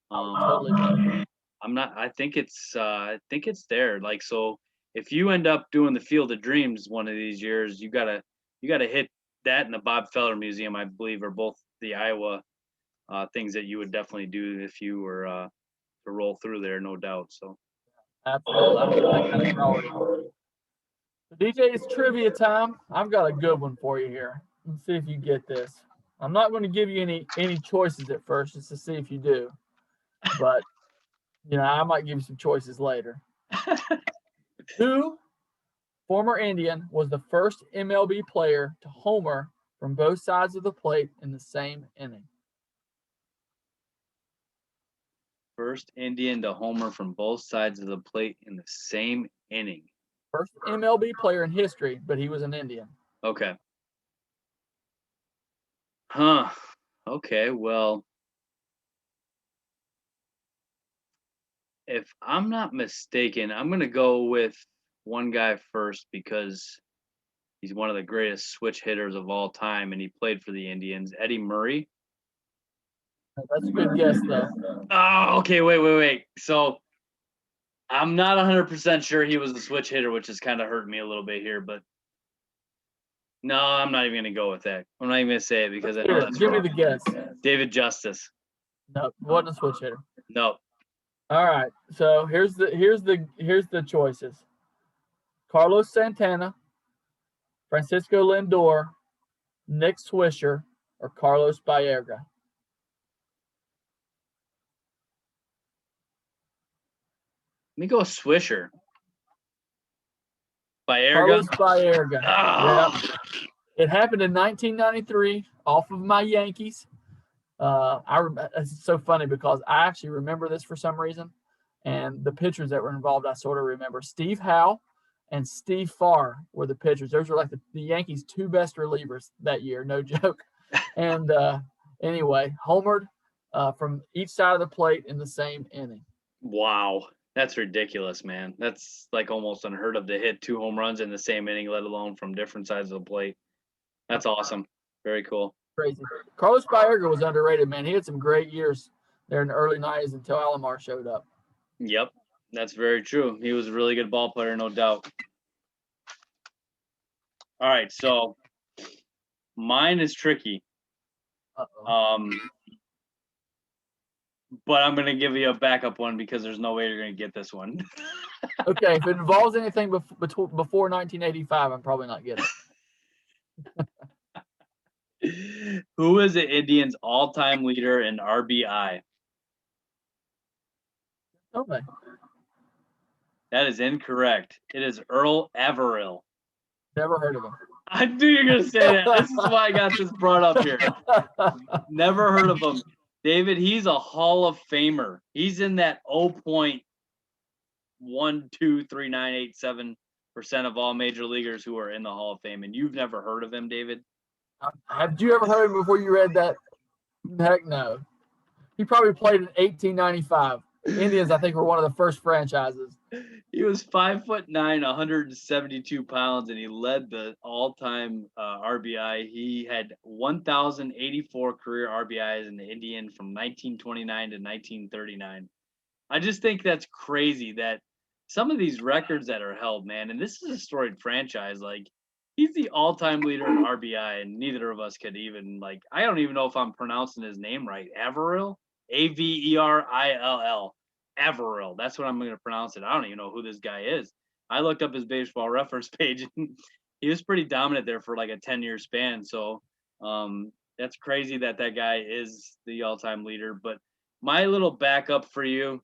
I think it's there. Like, so if you end up doing the Field of Dreams one of these years, you gotta hit that and the Bob Feller Museum, I believe, are both the Iowa things that you would definitely do if you were to roll through there, no doubt. So absolutely. DJ, it's trivia time. I've got a good one for you here. Let's see if you get this. I'm not going to give you any choices at first, just to see if you do. But you know, I might give you some choices later. Who, former Indian, was the first MLB player to homer from both sides of the plate in the same inning? First Indian to homer from both sides of the plate in the same inning. First MLB player in history, but he was an Indian. Okay. Huh. Okay, well, if I'm not mistaken, I'm going to go with one guy first because he's one of the greatest switch hitters of all time, and he played for the Indians. Eddie Murray. That's a good guess, though. Oh, okay. Wait. So I'm not 100% sure he was the switch hitter, which is kind of hurting me a little bit here, but no, I'm not even going to go with that. I'm not even going to say it because I know that's Give wrong. me the guess. David Justice. No, wasn't a switch hitter. No. All right. So here's the choices: Carlos Santana, Francisco Lindor, Nick Swisher, or Carlos Baerga. Let me go Swisher. Baerga. Carlos Baerga. Oh. Yep. It happened in 1993 off of my Yankees. It's so funny because I actually remember this for some reason, and the pitchers that were involved I sort of remember. Steve Howe and Steve Farr were the pitchers. Those were like the Yankees' two best relievers that year, no joke. And anyway, homered from each side of the plate in the same inning. Wow. That's ridiculous, man. That's like almost unheard of to hit 2 home runs in the same inning, let alone from different sides of the plate. That's awesome. Very cool. Crazy. Carlos Baerga was underrated, man. He had some great years there in the early 90s until Alomar showed up. Yep, that's very true. He was a really good ball player, no doubt. All right, so mine is tricky. But I'm going to give you a backup one because there's no way you're going to get this one. Okay, if it involves anything before 1985, I'm probably not getting it. Who is the Indians' all-time leader in RBI? Okay. That is incorrect. It is Earl Averill. Never heard of him. I knew you were going to say that. This is why I got this brought up here. Never heard of him. David, he's a Hall of Famer. He's in that 0.123987% of all major leaguers who are in the Hall of Fame. And you've never heard of him, David? Have you ever heard of him before you read that? Heck no. He probably played in 1895. Indians, I think, were one of the first franchises. He was 5'9", 172 pounds, and he led the all-time RBI. He had 1,084 career RBIs in the Indian from 1929 to 1939. I just think that's crazy that some of these records that are held, man, and this is a storied franchise. Like, he's the all-time leader in RBI, and neither of us could even, like, I don't even know if I'm pronouncing his name right. Averill? Averill. Averill. That's what I'm going to pronounce it. I don't even know who this guy is. I looked up his baseball reference page, and he was pretty dominant there for like a 10-year span. So that's crazy that guy is the all-time leader. But my little backup for you,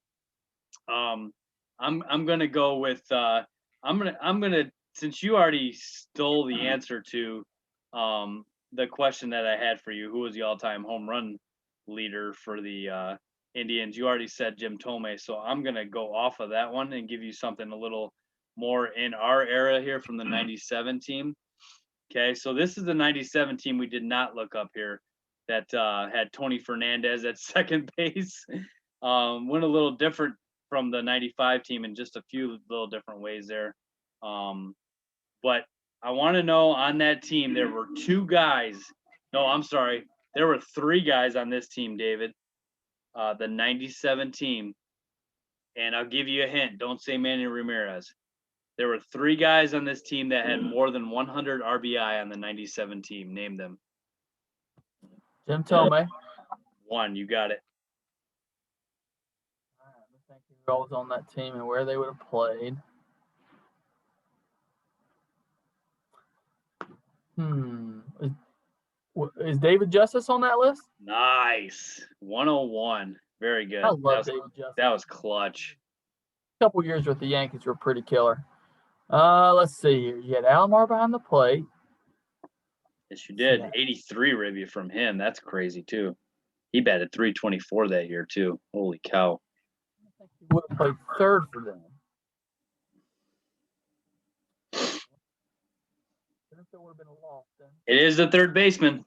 I'm gonna go with I'm gonna since you already stole the answer to the question that I had for you, who was the all-time home run leader for the Indians? You already said Jim Thome, so I'm gonna go off of that one and give you something a little more in our era here from the '97 team. Okay, so this is the '97 team we did not look up here that had Tony Fernandez at second base. Went a little different from the '95 team in just a few little different ways there. But I want to know, on that team there were two guys. No, I'm sorry. There were three guys on this team, David. The '97 team. And I'll give you a hint. Don't say Manny Ramirez. There were three guys on this team that had more than 100 RBI on the '97 team. Name them. Jim Thome. One, you got it. I'm thinking who was on that team and where they would have played. Is David Justice on that list? Nice. 101. Very good. I love David Justice. That was clutch. A couple years with the Yankees were pretty killer. Let's see here. You had Alomar behind the plate. Yes, you did. 83 ribby from him. That's crazy, too. He batted 324 that year, too. Holy cow. I think he would have played third for them. Would have been a loss, then. It is the third baseman.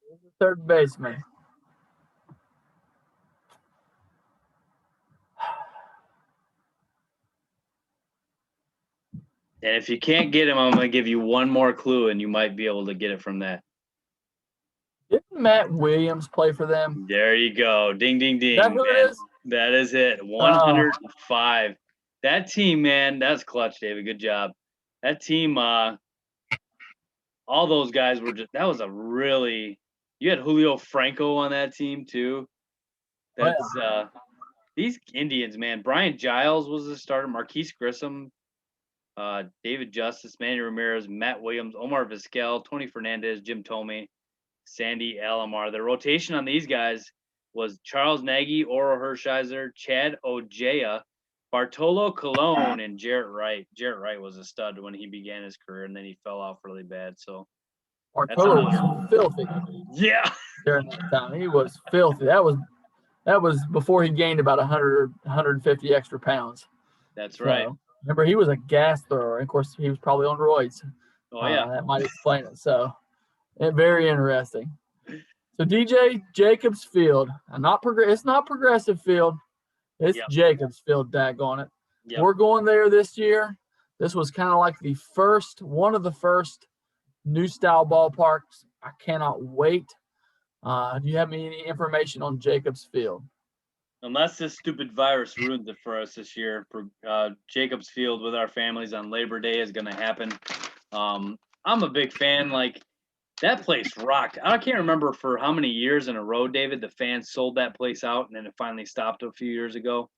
It is the third baseman. And if you can't get him, I'm going to give you one more clue, and you might be able to get it from that. Didn't Matt Williams play for them? There you go. Ding, ding, ding. Is that who it is? That is it. 105. That team, man, that's clutch, David. Good job. That team, all those guys were just, that was a really, you had Julio Franco on that team too. That's, these Indians, man. Brian Giles was the starter, Marquise Grissom, David Justice, Manny Ramirez, Matt Williams, Omar Vizquel, Tony Fernandez, Jim Thome, Sandy Alomar. The rotation on these guys was Charles Nagy, Oro Hershiser, Chad Ojea, Bartolo Colon, and Jarrett Wright. Jarrett Wright was a stud when he began his career, and then he fell off really bad. So Bartolo was filthy. Yeah. During that time, he was filthy. That was before he gained about 100, 150 extra pounds. That's right. Remember, he was a gas thrower. Of course, he was probably on roids. Oh yeah, that might explain it. So, very interesting. So DJ Jacobs Field, it's not Progressive Field. It's Jacobs Field, daggone it. Yep. We're going there this year. This was kind of like one of the first new style ballparks. I cannot wait. Do you have any information on Jacobs Field? Unless this stupid virus ruins it for us this year, Jacobs Field with our families on Labor Day is going to happen. I'm a big fan. Like, that place rocked. I can't remember for how many years in a row, David, the fans sold that place out, and then it finally stopped a few years ago.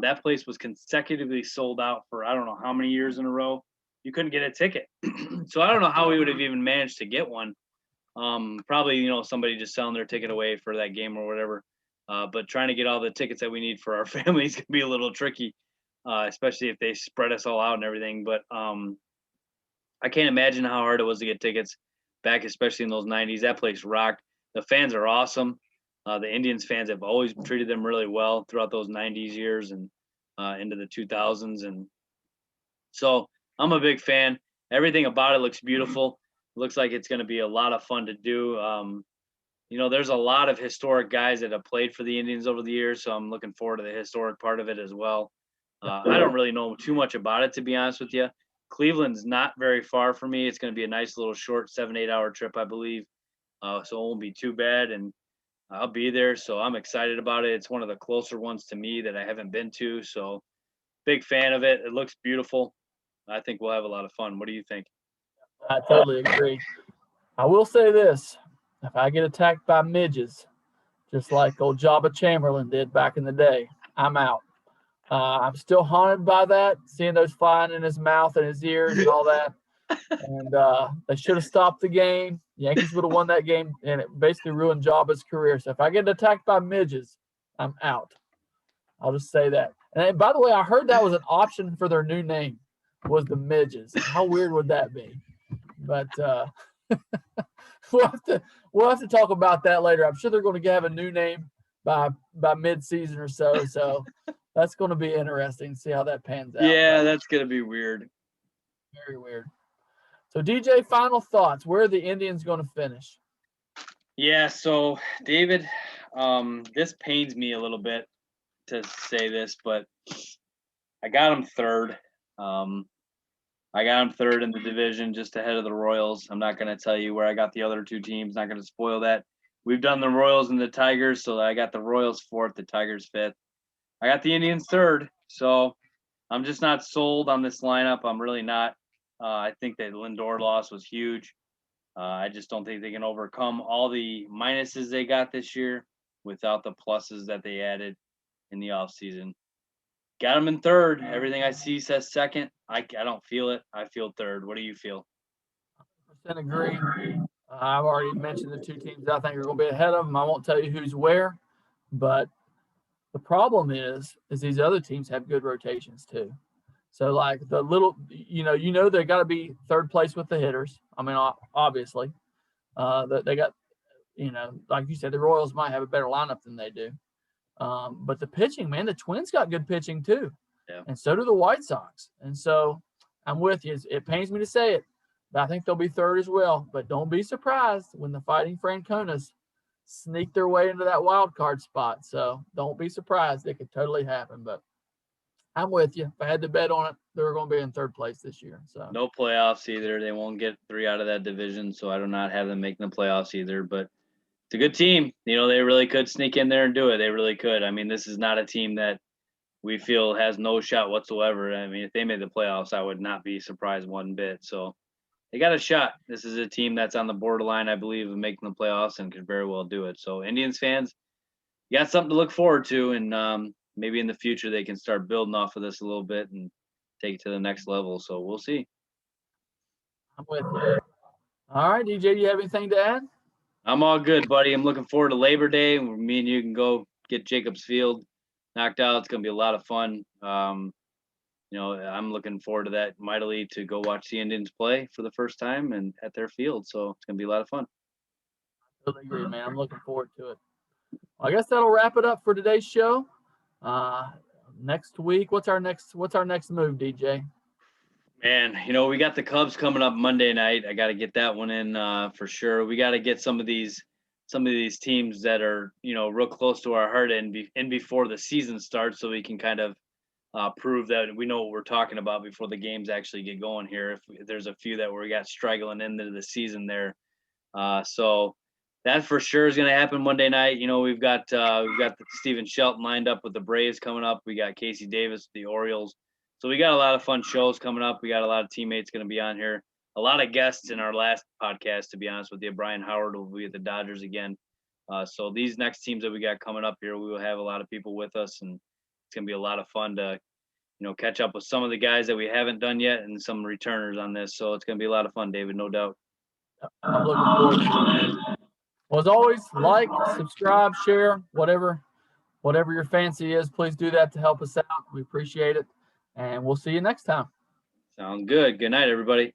That place was consecutively sold out for I don't know how many years in a row. You couldn't get a ticket. So I don't know how we would have even managed to get one. Probably, somebody just selling their ticket away for that game or whatever. But trying to get all the tickets that we need for our families can be a little tricky, especially if they spread us all out and everything. But I can't imagine how hard it was to get tickets back, especially in those 90s. That place rocked. The fans are awesome. The Indians fans have always treated them really well throughout those 90s years and into the 2000s. And so I'm a big fan. Everything about it looks beautiful. It looks like it's going to be a lot of fun to do. There's a lot of historic guys that have played for the Indians over the years, so I'm looking forward to the historic part of it as well. I don't really know too much about it, to be honest with you. Cleveland's not very far from me. It's going to be a nice little short 7-8 hour trip, I believe. So it won't be too bad, and I'll be there. So I'm excited about it. It's one of the closer ones to me that I haven't been to. So big fan of it. It looks beautiful. I think we'll have a lot of fun. What do you think? I totally agree. I will say this. If I get attacked by midges, just like old Jabba Chamberlain did back in the day, I'm out. I'm still haunted by that, seeing those flying in his mouth and his ears and all that. And they should have stopped the game. Yankees would have won that game, and it basically ruined Jabba's career. So if I get attacked by midges, I'm out. I'll just say that. And by the way, I heard that was an option for their new name, was the midges. How weird would that be? But we'll have to talk about that later. I'm sure they're going to have a new name by mid-season or so. So that's going to be interesting. See how that pans out. Yeah, that's going to be weird. Very weird. So DJ, final thoughts. Where are the Indians going to finish? Yeah. So David, this pains me a little bit to say this, but I got them third. I got them third in the division, just ahead of the Royals. I'm not going to tell you where I got the other two teams. Not going to spoil that. We've done the Royals and the Tigers, so I got the Royals fourth, the Tigers fifth. I got the Indians third, so I'm just not sold on this lineup. I'm really not. I think that Lindor loss was huge. I just don't think they can overcome all the minuses they got this year without the pluses that they added in the offseason. Got them in third. Everything I see says second. I don't feel it. I feel third. What do you feel? 100% agree. I've already mentioned the two teams I think are going to be ahead of them. I won't tell you who's where, but the problem is these other teams have good rotations too. So like the little, they got to be third place with the hitters. I mean, obviously, they got, like you said, the Royals might have a better lineup than they do. But the pitching, man, the Twins got good pitching too. Yeah. And so do the White Sox. And so I'm with you. It pains me to say it, but I think they'll be third as well. But don't be surprised when the Fighting Franconas sneak their way into that wild card spot. So don't be surprised. It could totally happen. But I'm with you. If I had to bet on it, they're going to be in third place this year. So no playoffs either. They won't get 3 out of that division, so I do not have them making the playoffs either. But it's a good team. They really could sneak in there and do it. They really could. I mean, this is not a team that we feel has no shot whatsoever. I mean, if they made the playoffs, I would not be surprised one bit. So they got a shot. This is a team that's on the borderline, I believe, of making the playoffs and could very well do it. So Indians fans, you got something to look forward to, and maybe in the future they can start building off of this a little bit and take it to the next level. So we'll see. I'm with you. All right, DJ, do you have anything to add? I'm all good, buddy. I'm looking forward to Labor Day. Me and you can go get Jacobs Field knocked out. It's going to be a lot of fun. I'm looking forward to that mightily, to go watch the Indians play for the first time and at their field. So it's going to be a lot of fun. I totally agree, man. I'm looking forward to it. Well, I guess that'll wrap it up for today's show. Next week, what's our next move, DJ? Man, we got the Cubs coming up Monday night. I got to get that one in for sure. We got to get some of these teams that are, real close to our heart in before the season starts, so we can kind of prove that we know what we're talking about before the games actually get going here. If there's a few that we got struggling into the season there. So that for sure is going to happen Monday night. We've got Steven Shelton lined up with the Braves coming up. We got Casey Davis, the Orioles. So we got a lot of fun shows coming up. We got a lot of teammates going to be on here. A lot of guests in our last podcast, to be honest with you. Brian Howard will be at the Dodgers again. So these next teams that we got coming up here, we will have a lot of people with us, and it's going to be a lot of fun to, catch up with some of the guys that we haven't done yet and some returners on this. So it's going to be a lot of fun, David, no doubt. I'm looking forward to it. Well, as always, like, subscribe, share, whatever your fancy is, please do that to help us out. We appreciate it. And we'll see you next time. Sounds good. Good night, everybody.